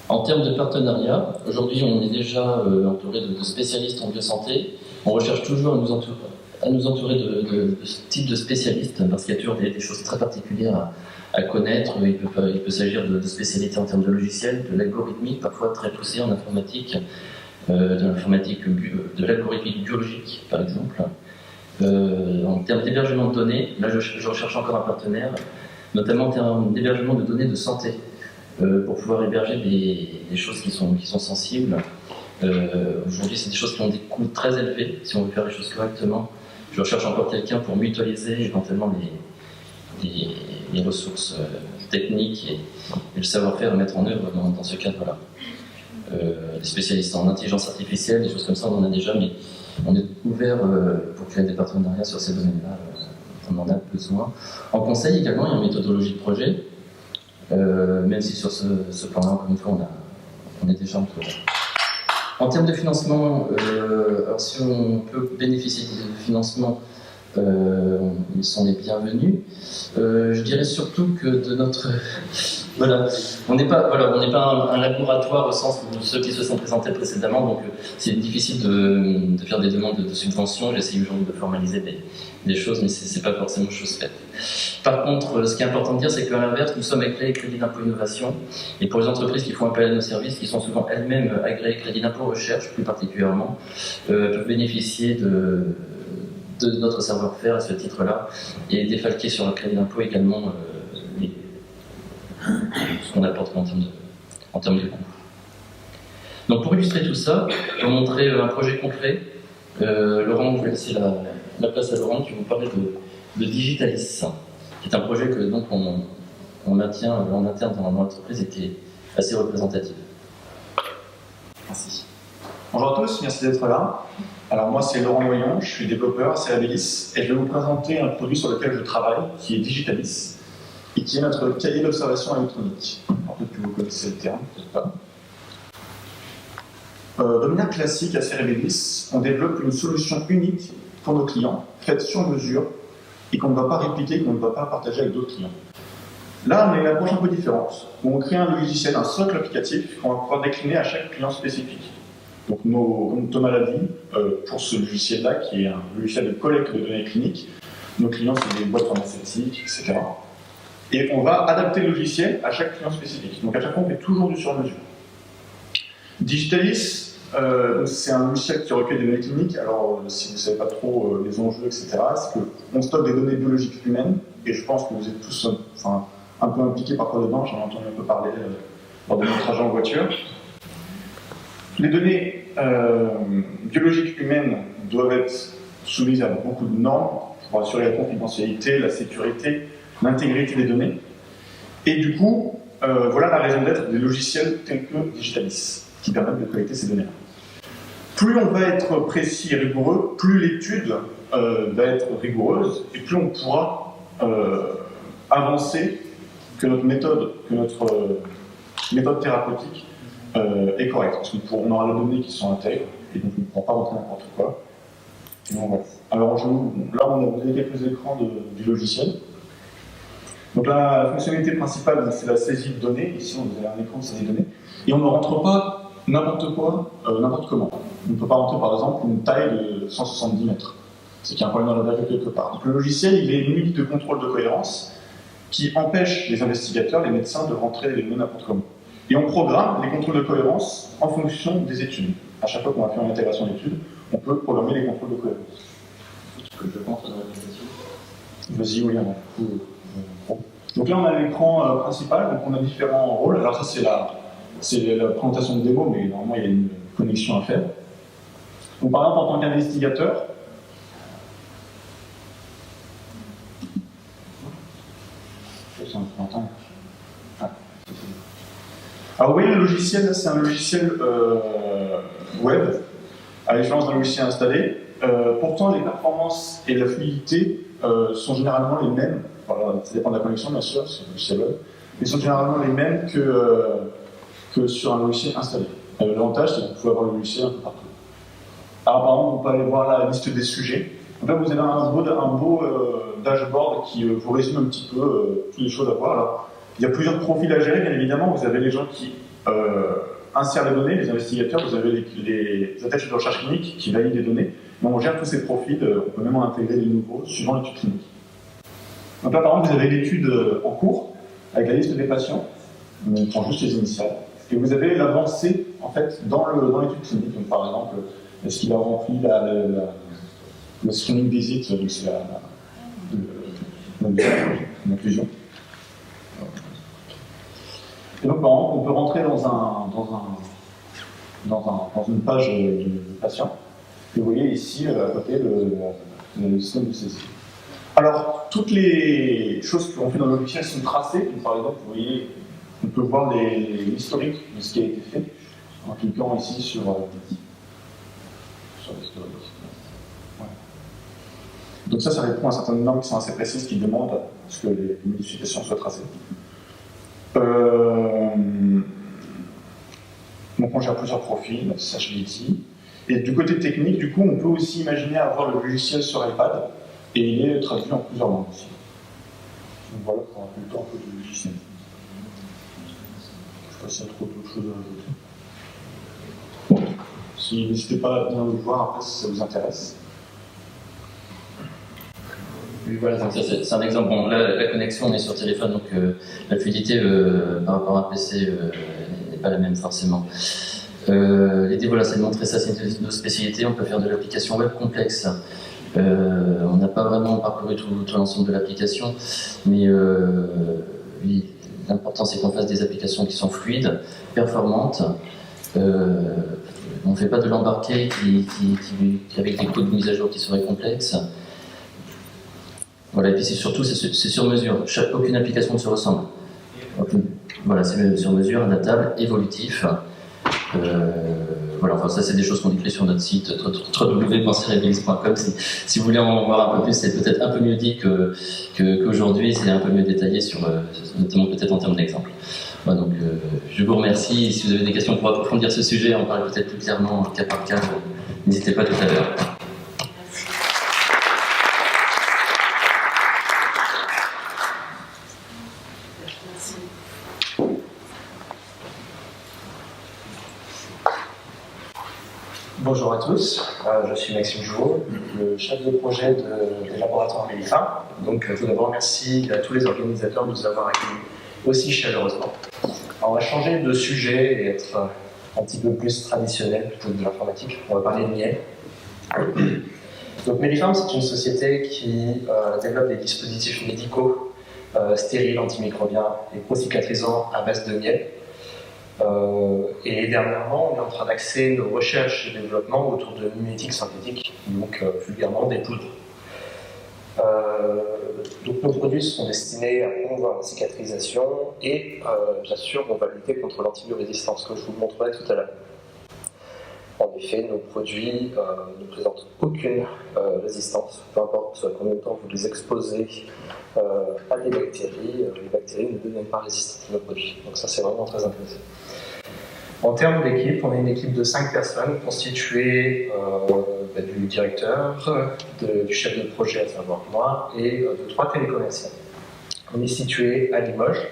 En termes de partenariat, aujourd'hui on est déjà entouré de spécialistes en biosanté. On recherche toujours à nous entourer de ce type de spécialistes parce qu'il y a toujours des choses très particulières à connaître. Il peut s'agir de spécialités en termes de logiciels, de l'algorithmique, parfois très poussée en informatique, de l'algorithmique biologique par exemple. En termes d'hébergement de données, là je recherche encore un partenaire, notamment en termes d'hébergement de données de santé, pour pouvoir héberger des choses qui sont sensibles. Aujourd'hui, c'est des choses qui ont des coûts très élevés, si on veut faire les choses correctement. Je recherche encore quelqu'un pour mutualiser éventuellement les ressources techniques et le savoir-faire à mettre en œuvre dans ce cadre-là. Des spécialistes en intelligence artificielle, des choses comme ça, on en a déjà, mais on est ouvert pour créer des partenariats sur ces domaines-là. On en a besoin. En conseil également, il y a une méthodologie de projet, même si sur ce plan-là, encore une fois, on est déjà entouré. En termes de financement, alors si on peut bénéficier de financement, ils sont les bienvenus. Je dirais surtout que de notre... Voilà, on n'est pas un laboratoire au sens où ceux qui se sont présentés précédemment, donc c'est difficile de faire des demandes de subventions. J'essaie aujourd'hui de formaliser des choses, mais c'est pas forcément chose faite. Par contre, ce qui est important de dire, c'est qu'à l'inverse, nous sommes agréés crédit d'impôt innovation, et pour les entreprises qui font appel à nos services, qui sont souvent elles-mêmes agréées crédit d'impôt recherche, plus particulièrement, peuvent bénéficier de notre savoir-faire à ce titre-là, et défalquer sur le crédit d'impôt également ce qu'on apporte en termes de coûts. Donc pour illustrer tout ça, je vais vous montrer un projet concret. Laurent, je vais laisser la place à Laurent qui va vous parler de Digitalis, qui est un projet que donc on maintient en interne dans l'entreprise et qui est assez représentatif. Merci. Bonjour à tous, merci d'être là. Alors moi c'est Laurent Noyon, je suis développeur à Cerebellis et je vais vous présenter un produit sur lequel je travaille, qui est Digitalis, et qui est notre cahier d'observation électronique. Peut-être que vous connaissez le terme, peut-être pas. De manière classique, à Cerebellis, on développe une solution unique pour nos clients, faite sur mesure, et qu'on ne va pas répliquer, qu'on ne va pas partager avec d'autres clients. Là, on a une approche un peu différente, où on crée un logiciel, un socle applicatif, qu'on va pouvoir décliner à chaque client spécifique. Donc, comme Thomas l'a dit, pour ce logiciel-là, qui est un logiciel de collecte de données cliniques, nos clients, c'est des boîtes pharmaceutiques, etc. Et on va adapter le logiciel à chaque client spécifique. Donc, à chaque fois, on fait toujours du sur-mesure. Digitalis, c'est un logiciel qui recueille des données cliniques. Alors, si vous ne savez pas trop les enjeux, etc., c'est qu'on stocke des données biologiques humaines, et je pense que vous êtes tous un peu impliqués parfois dedans, j'en ai entendu un peu parler lors de notre trajet en voiture. Les données biologiques humaines doivent être soumises à beaucoup de normes pour assurer la confidentialité, la sécurité, l'intégrité des données. Et du coup, voilà la raison d'être des logiciels tels que Digitalis, qui permettent de collecter ces données-là. Plus on va être précis et rigoureux, plus l'étude va être rigoureuse, et plus on pourra avancer que notre méthode thérapeutique est correcte. Parce qu'on aura les données qui sont intègres, et donc on ne pourra pas rentrer n'importe quoi. Et donc, voilà. Alors là, vous avez quelques écrans du logiciel. Donc la fonctionnalité principale, c'est la saisie de données. Ici, vous avez un écran de saisie de données. Et on ne rentre pas n'importe quoi, n'importe comment. On ne peut pas rentrer, par exemple, une taille de 170 mètres. C'est qu'il y a un problème dans la virgule quelque part. Donc le logiciel, il est muni de contrôle de cohérence qui empêche les investigateurs, les médecins, de rentrer les données n'importe comment. Et on programme les contrôles de cohérence en fonction des études. À chaque fois qu'on va faire une intégration d'études, on peut programmer les contrôles de cohérence. Est-ce que je rentre dans l'application ? Vas-y, oui, avant. Donc là, on a l'écran principal, donc on a différents rôles. Alors ça, c'est la présentation de démo, mais normalement, il y a une connexion à faire. Donc par exemple, en tant qu'investigateur, alors vous voyez le logiciel, c'est un logiciel web, à l'échéance d'un logiciel installé. Pourtant, les performances et la fluidité sont généralement les mêmes. Alors, ça dépend de la connexion, bien sûr, c'est le logiciel web, mais sont généralement les mêmes que sur un logiciel installé. L'avantage, c'est que vous pouvez avoir le logiciel un peu partout. Alors, par exemple, vous pouvez aller voir la liste des sujets. En fait, vous avez un beau dashboard qui vous résume un petit peu toutes les choses à voir. Alors, il y a plusieurs profils à gérer, bien évidemment. Vous avez les gens qui insèrent les données, les investigateurs, vous avez les attachés de recherche clinique qui valident les données. Mais on gère tous ces profils, on peut même en intégrer des nouveaux suivant l'étude clinique. Donc là, par exemple, vous avez l'étude en cours avec la liste des patients, on prend juste les initiales, et vous avez l'avancée en fait dans l'étude clinique. Donc, par exemple, est-ce qu'il a rempli le screening visit, donc c'est l'inclusion. Et donc, par exemple, on peut rentrer dans une page de patient. Et vous voyez ici, à côté, le système de saisie. Alors, toutes les choses qu'on fait dans le logiciel sont tracées. Donc, par exemple, vous voyez, on peut voir l'historique de ce qui a été fait en cliquant ici sur l'historique. Ouais. Donc ça répond à certaines normes qui sont assez précises qui demandent à ce que les modifications soient tracées. Donc on gère plusieurs profils, ça je l'ai dit. Et du côté technique, du coup, on peut aussi imaginer avoir le logiciel sur iPad, et il est traduit en plusieurs langues aussi. Donc voilà pour un peu de logiciel. Je ne sais pas s'il y a trop d'autres choses à ajouter. Bon. N'hésitez pas à venir le voir après si ça vous intéresse. Oui, voilà, donc c'est un exemple. Bon, là, la connexion, on est sur téléphone, donc la fluidité par rapport à un PC n'est pas la même forcément. L'idée, voilà, c'est de montrer ça, c'est une spécialité. On peut faire de l'application web complexe. On n'a pas vraiment parcouru tout l'ensemble de l'application, mais oui, l'important, c'est qu'on fasse des applications qui sont fluides, performantes. On ne fait pas de l'embarqué avec des codes de mise à jour qui seraient complexes. Voilà, et puis surtout, c'est sur mesure. Aucune application ne se ressemble. Voilà, c'est sur mesure, adaptable, évolutif. Voilà, enfin, ça, c'est des choses qu'on décrit sur notre site www.cerebrils.com. Si vous voulez en voir un peu plus, c'est peut-être un peu mieux dit qu'aujourd'hui, c'est un peu mieux détaillé, notamment peut-être en termes d'exemples. Voilà, donc, je vous remercie. Si vous avez des questions pour approfondir ce sujet, en parler peut-être plus clairement, cas par cas, n'hésitez pas tout à l'heure. Bonjour à tous, je suis Maxime Jouot, le chef de projet des laboratoires Medifin. Donc tout d'abord, merci à tous les organisateurs de nous avoir accueillis aussi chaleureusement. Alors, on va changer de sujet et être un petit peu plus traditionnel plutôt que de l'informatique. On va parler de miel. Donc Medifin, c'est une société qui développe des dispositifs médicaux stériles, antimicrobiens et pro-cicatrisants à base de miel. Et dernièrement, on est en train d'axer nos recherches et développements autour de mimétiques synthétiques, donc vulgairement des poudres. Donc nos produits sont destinés à promouvoir la cicatrisation et bien sûr, on va lutter contre l'antibiorésistance, comme je vous le montrerai tout à l'heure. En effet, nos produits ne présentent aucune résistance, peu importe combien de temps vous les exposez à des bactéries, les bactéries ne deviennent pas résistantes à nos produits. Donc ça, c'est vraiment très intéressant. En termes d'équipe, on est une équipe de 5 personnes constituée du directeur, du chef de projet, à savoir moi, et de 3 télécommerciaux. On est situé à Limoges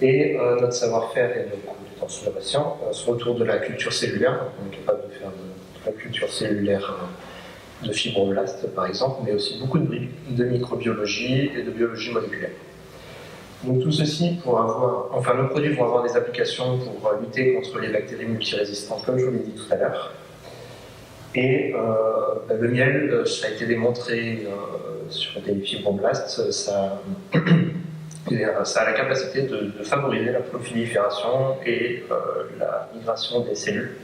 et notre savoir-faire et nos compétences d'innovation sont autour de la culture cellulaire. On est capable de faire de la culture cellulaire de fibroblastes, par exemple, mais aussi beaucoup de microbiologie et de biologie moléculaire. Donc tout ceci nos produits vont avoir des applications pour lutter contre les bactéries multirésistantes, comme je vous l'ai dit tout à l'heure. Et le miel, ça a été démontré sur des fibroblastes, ça a la capacité de favoriser la prolifération et la migration des cellules,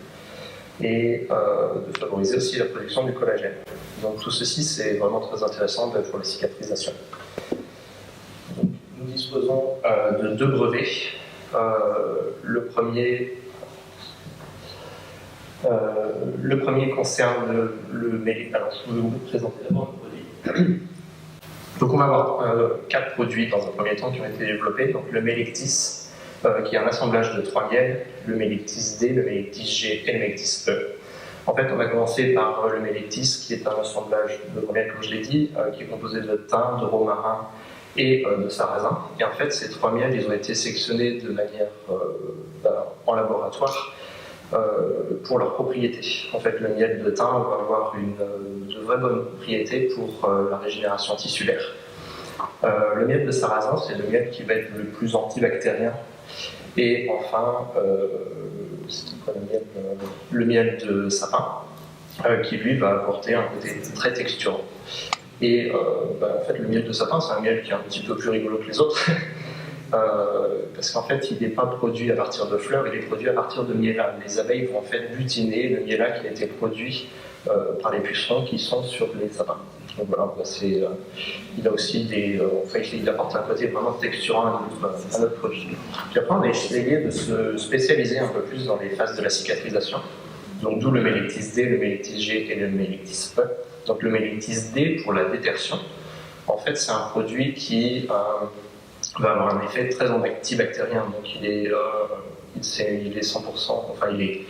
et de favoriser aussi la production du collagène. Donc tout ceci, c'est vraiment très intéressant pour la cicatrisation. Nous disposons de 2 brevets. Le premier Le premier concerne le Melectis. Alors, je vais vous présenter d'abord le produit. Donc, on va avoir 4 produits dans un premier temps qui ont été développés. Donc, le Melectis, qui est un assemblage de 3 miels, le Melectis D, le Melectis G et le Melectis E. En fait, on va commencer par le Melectis, qui est un assemblage de miel, comme je l'ai dit, qui est composé de thym, de romarin et de sarrasin. Et en fait, ces 3 miels, ils ont été sélectionnés de manière en laboratoire pour leurs propriétés. En fait, le miel de thym va avoir de vraies bonnes propriétés pour la régénération tissulaire. Le miel de sarrasin, c'est le miel qui va être le plus antibactérien. Et enfin, le miel de sapin, qui lui va apporter un côté très texturant. Et en fait, le miel de sapin, c'est un miel qui est un petit peu plus rigolo que les autres, parce qu'en fait, il n'est pas produit à partir de fleurs, il est produit à partir de miella. Les abeilles vont en fait butiner le miella qui a été produit par les pucerons qui sont sur les sapins. Donc voilà, il a aussi il apporte un côté vraiment texturant à notre produit. Puis après, on a essayé de se spécialiser un peu plus dans les phases de la cicatrisation. Donc d'où le Melectis D, le Melectis G et le Melectis E. Donc le Melectis D pour la détertion. En fait, c'est un produit qui va avoir un effet très antibactérien. Donc il est 100%, enfin il est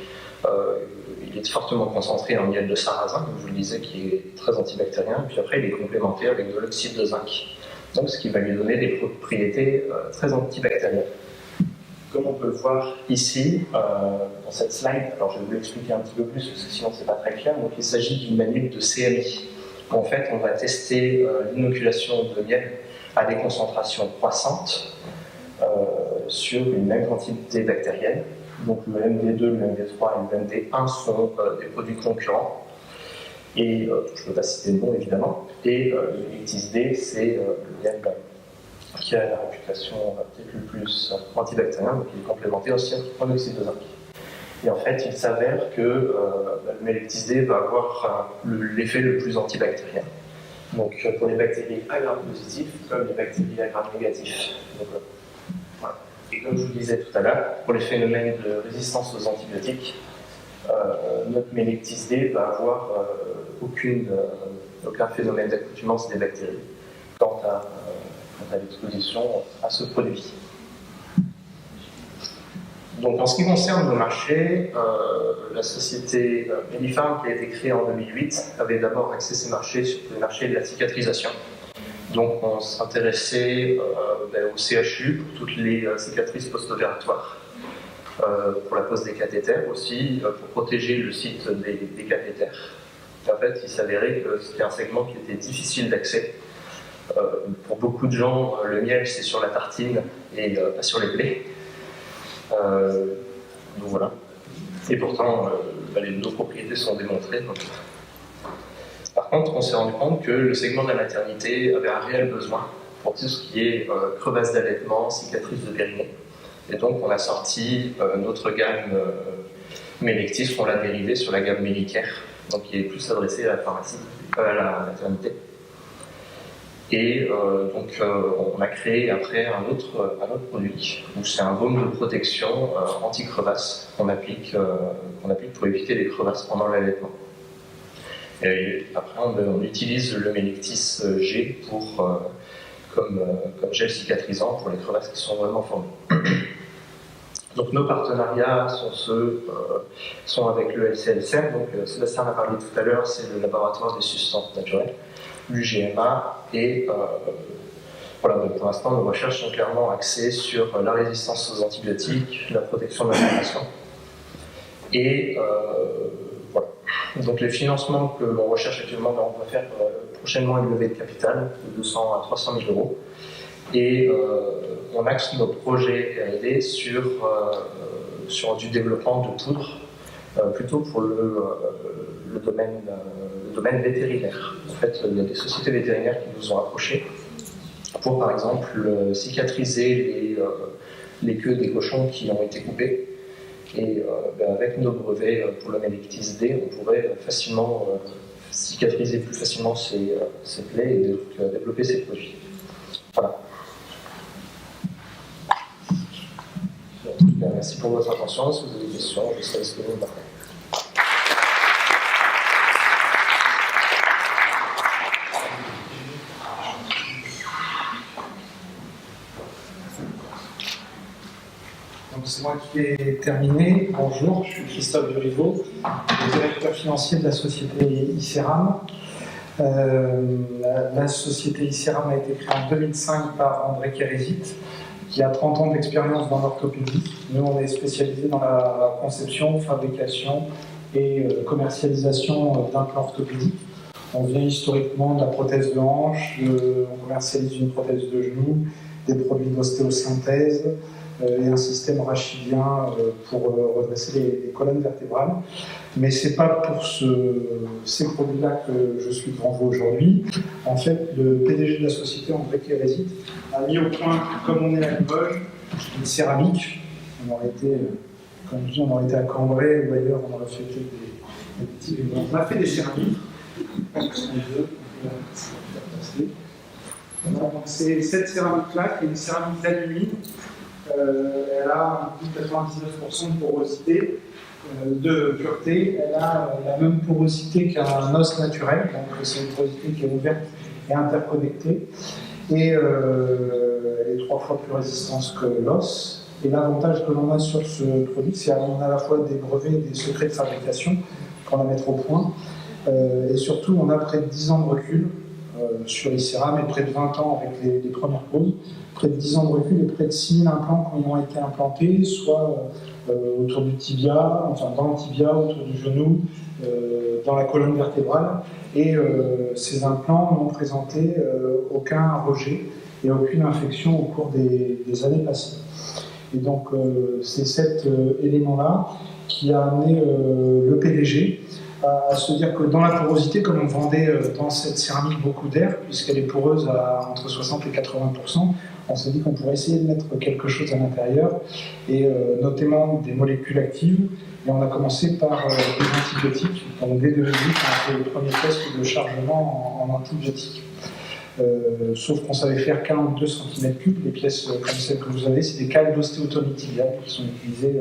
fortement concentré en miel de sarrasin, comme je vous le disais, qui est très antibactérien. Puis après, il est complémenté avec de l'oxyde de zinc. Donc ce qui va lui donner des propriétés très antibactériennes. Comme on peut le voir ici, dans cette slide, alors je vais vous l'expliquer un petit peu plus, parce que sinon c'est pas très clair. Donc il s'agit d'une manip de CMI. En fait, on va tester l'inoculation de miel à des concentrations croissantes sur une même quantité bactérienne. Donc le MD2, le MD3 et le MD1 sont des produits concurrents. Et je ne peux pas citer le nom évidemment. Et le Melectis D, c'est le miel qui a la réputation peut-être le plus antibactérien, donc il est complémenté aussi en oxyde de zinc. Et en fait, il s'avère que le Melectis D va avoir l'effet le plus antibactérien. Donc pour les bactéries Agram positifs comme les bactéries Agram négatifs. Donc, voilà. Et comme je vous le disais tout à l'heure, pour les phénomènes de résistance aux antibiotiques, notre Melectis D va avoir aucun phénomène d'accoutumance des bactéries quant à l'exposition à ce produit. Donc en ce qui concerne le marché, la société Melipharm, qui a été créée en 2008, avait d'abord axé ses marchés sur le marché de la cicatrisation. Donc on s'intéressait au CHU pour toutes les cicatrices post-opératoires, pour la pose des cathéters aussi, pour protéger le site des cathéters. Et en fait, il s'avérait que c'était un segment qui était difficile d'accès. Pour beaucoup de gens, le miel c'est sur la tartine et pas sur les plaies. Donc voilà. Et pourtant, nos propriétés sont démontrées. Donc. Par contre, on s'est rendu compte que le segment de la maternité avait un réel besoin pour tout ce qui est crevasse d'allaitement, cicatrice de périnée. Et donc, on a sorti notre gamme Melectis, on l'a dérivé sur la gamme Melicare, donc qui est plus adressée à la pharmacie, à la maternité. Et donc, on a créé après un autre produit, où c'est un baume de protection anti-crevasse qu'on applique pour éviter les crevasses pendant l'allaitement. Et après, on utilise le Melectis G comme gel cicatrisant pour les crevasses qui sont vraiment formées. Donc nos partenariats sont avec le LCLCM, donc Sébastien en a parlé tout à l'heure, c'est le laboratoire des substances naturelles, l'UGMA, et voilà, donc pour l'instant nos recherches sont clairement axées sur la résistance aux antibiotiques, la protection de la formation, et voilà. Donc les financements que l'on recherche actuellement, on va faire prochainement une levée de capital de 200 à 300 000 euros. Et on axe nos projets R&D sur du développement de poudre, plutôt pour le domaine vétérinaire. En fait, il y a des sociétés vétérinaires qui nous ont approchés pour, par exemple, cicatriser les queues des cochons qui ont été coupés. Et avec nos brevets pour le Melectis D, on pourrait facilement cicatriser plus facilement ces plaies et donc, développer ces produits. Voilà. En tout cas, merci pour votre attention. Si vous avez des questions, je serai disponible après. Donc c'est moi qui ai terminé. Bonjour, je suis Christophe Duriveau, le directeur financier de la société ICERAM. La société ICERAM a été créée en 2005 par André Kérésit, qui a 30 ans d'expérience dans l'orthopédie. Nous, on est spécialisé dans la conception, fabrication et commercialisation d'implants orthopédiques. On vient historiquement de la prothèse de hanche, on commercialise une prothèse de genou, des produits d'ostéosynthèse et un système rachidien pour redresser les colonnes vertébrales. Mais ce n'est pas pour ces produits-là que je suis devant vous aujourd'hui. En fait, le PDG de la société, André Kérésit, a mis au point, comme on est à Limoges, une céramique. On aurait été, comme je dis, on aurait été à Cambrai ou ailleurs, on aurait fait des petits. On a fait des céramiques. C'est cette céramique-là, qui est une céramique d'alumine. Elle a un peu 99% de porosité, de pureté. Elle a la même porosité qu'un os naturel, donc c'est une porosité qui est ouverte et interconnectée. Et elle est 3 fois plus résistante que l'os. Et l'avantage que l'on a sur ce produit, c'est qu'on a à la fois des brevets et des secrets de fabrication pour la mettre au point. Et surtout, on a près de 10 ans de recul sur ICERAM et près de 20 ans avec les premières pauses. Près de 10 ans de recul et près de 6000 implants qui ont été implantés, soit autour du tibia, enfin dans le tibia, autour du genou, dans la colonne vertébrale. Et ces implants n'ont présenté aucun rejet et aucune infection au cours des années passées. Et donc, c'est cet élément-là qui a amené le PDG à se dire que dans la porosité, comme on vendait dans cette céramique beaucoup d'air, puisqu'elle est poreuse à entre 60 et 80%, on s'est dit qu'on pourrait essayer de mettre quelque chose à l'intérieur, et notamment des molécules actives. Et on a commencé par des antibiotiques. Donc dès 2008, on a fait le premier test de chargement en antibiotiques. Sauf qu'on savait faire qu'un ou 2 cm3. Les pièces comme celles que vous avez, c'est des cales d'ostéotomie tibiale qui sont utilisées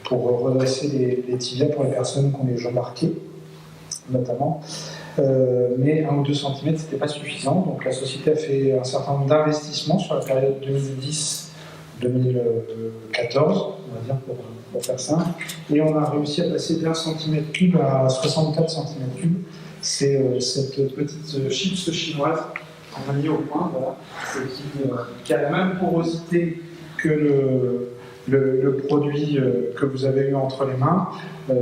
pour redresser les tibias pour les personnes qui ont les jambes arquées, notamment. Mais 1 ou 2 cm, ce n'était pas suffisant. Donc la société a fait un certain nombre d'investissements sur la période 2010-2014, on va dire pour faire simple. Et on a réussi à passer d'1 cm3 à 64 cm3. C'est cette petite chips chinoise qu'on a mis au point, voilà, qui a la même porosité que le produit que vous avez eu entre les mains,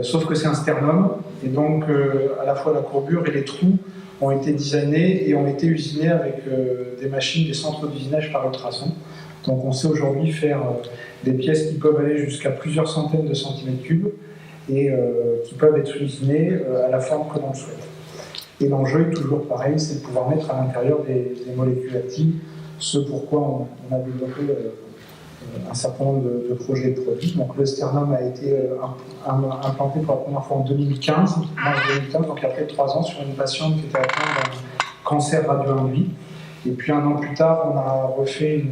sauf que c'est un sternum, et donc à la fois la courbure et les trous ont été designés et ont été usinés avec des machines, des centres d'usinage par ultrasons. Donc on sait aujourd'hui faire des pièces qui peuvent aller jusqu'à plusieurs centaines de centimètres cubes et qui peuvent être usinées à la forme que l'on souhaite. Et l'enjeu est toujours pareil, c'est de pouvoir mettre à l'intérieur des molécules actives, ce pourquoi on a développé un certain nombre de projets de produits. Donc le sternum a été implanté pour la première fois en 2015, mars 2015, donc après 3 ans, sur une patiente qui était atteinte d'un cancer radio-induit. Et puis 1 an plus tard, on a refait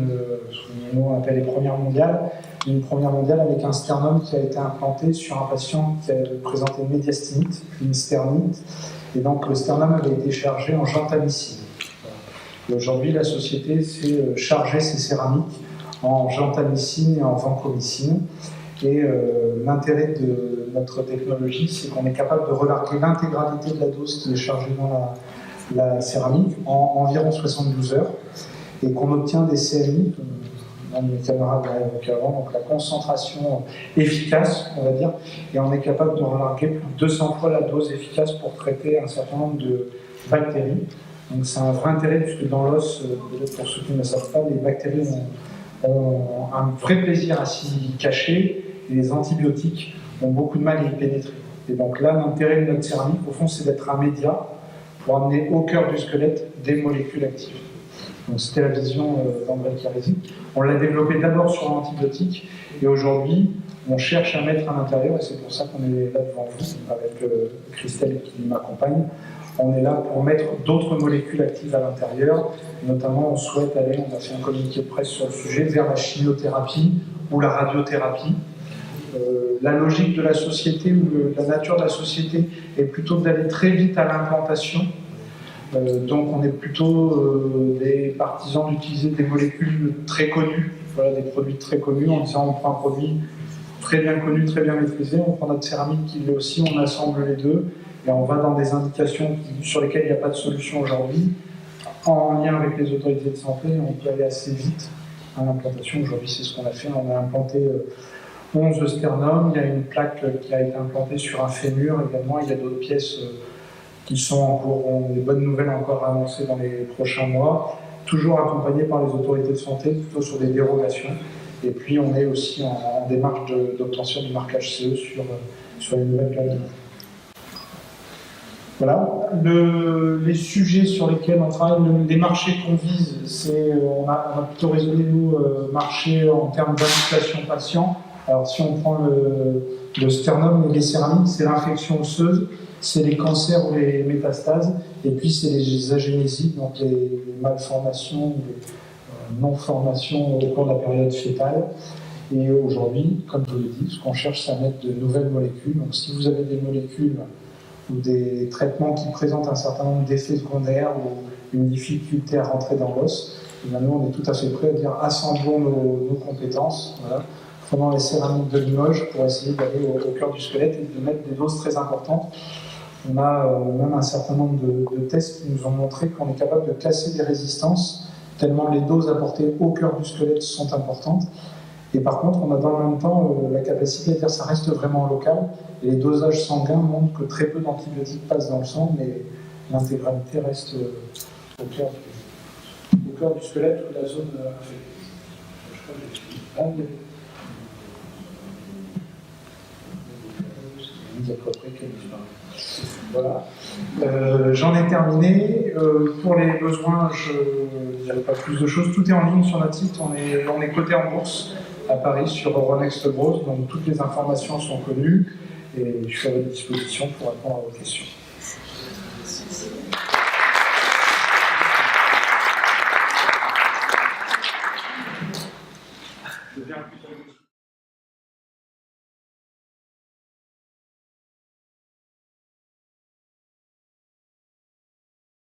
ce qu'on appelle les premières mondiales, une première mondiale avec un sternum qui a été implanté sur un patient qui a présenté une médiastinite, puis une sternite. Et donc le sternum avait été chargé en gentamicine. Et aujourd'hui, la société s'est chargée ces céramiques en gentamicine et en vancomycine. Et l'intérêt de notre technologie, c'est qu'on est capable de relarguer l'intégralité de la dose qui est chargée dans la céramique en environ 72 heures, et qu'on obtient des CMI, comme mes camarades l'ont évoqué avant, donc la concentration efficace, on va dire, et on est capable de relarguer plus de 200 fois la dose efficace pour traiter un certain nombre de bactéries. Donc c'est un vrai intérêt, puisque dans l'os, pour ceux qui ne le savent pas, les bactéries ont un vrai plaisir à s'y cacher, et les antibiotiques ont beaucoup de mal à y pénétrer. Et donc là, l'intérêt de notre céramique, au fond, c'est d'être un média pour amener au cœur du squelette des molécules actives. Donc c'était la vision d'André Kérésit. On l'a développé d'abord sur l'antibiotique, et aujourd'hui, on cherche à mettre à l'intérieur, et c'est pour ça qu'on est là devant vous, avec Christelle qui m'accompagne. On est là pour mettre d'autres molécules actives à l'intérieur. Notamment, on souhaite aller, on a fait un communiqué de presse sur le sujet, vers la chimiothérapie ou la radiothérapie. La logique de la société ou la nature de la société est plutôt d'aller très vite à l'implantation. Donc on est plutôt des partisans d'utiliser des molécules très connues, voilà, des produits très connus, en disant on prend un produit très bien connu, très bien maîtrisé. On prend notre céramique qui l'est aussi, on assemble les deux et on va dans des indications sur lesquelles il n'y a pas de solution aujourd'hui. En lien avec les autorités de santé, on peut aller assez vite à l'implantation. Aujourd'hui, c'est ce qu'on a fait. On a implanté 11 sternums. Il y a une plaque qui a été implantée sur un fémur également. Il y a d'autres pièces qui sont en cours. On a des bonnes nouvelles encore à annoncer dans les prochains mois. Toujours accompagné par les autorités de santé, plutôt sur des dérogations. Et puis, on est aussi en démarche d'obtention du marquage CE sur les nouvelles plaques. Voilà. Les sujets sur lesquels on travaille, les marchés qu'on vise, on a plutôt raisonné, nous, marché en termes d'indication patient. Alors, si on prend le sternum et les céramiques, c'est l'infection osseuse, c'est les cancers ou les métastases, et puis c'est les agénésies, donc les malformations ou les non-formations au cours de la période fétale. Et aujourd'hui, comme je vous l'ai dit, ce qu'on cherche, c'est à mettre de nouvelles molécules. Donc, si vous avez des molécules ou des traitements qui présentent un certain nombre d'effets secondaires ou une difficulté à rentrer dans l'os, nous, on est tout à fait prêts à dire assemblons nos compétences, voilà, prenons les céramiques de Limoges pour essayer d'aller au cœur du squelette et de mettre des doses très importantes. On a même un certain nombre de tests qui nous ont montré qu'on est capable de classer des résistances tellement les doses apportées au cœur du squelette sont importantes. Et par contre, on a dans le même temps la capacité à dire que ça reste vraiment local. Et les dosages sanguins montrent que très peu d'antibiotiques passent dans le sang, mais l'intégralité reste au cœur du squelette ou de la zone infectée. Voilà. J'en ai terminé. Pour les besoins, il n'y avait pas plus de choses. Tout est en ligne sur notre site. On est coté en bourse à Paris sur Euronext Growth, donc toutes les informations sont connues et je suis à votre disposition pour répondre à vos questions. Je viens plus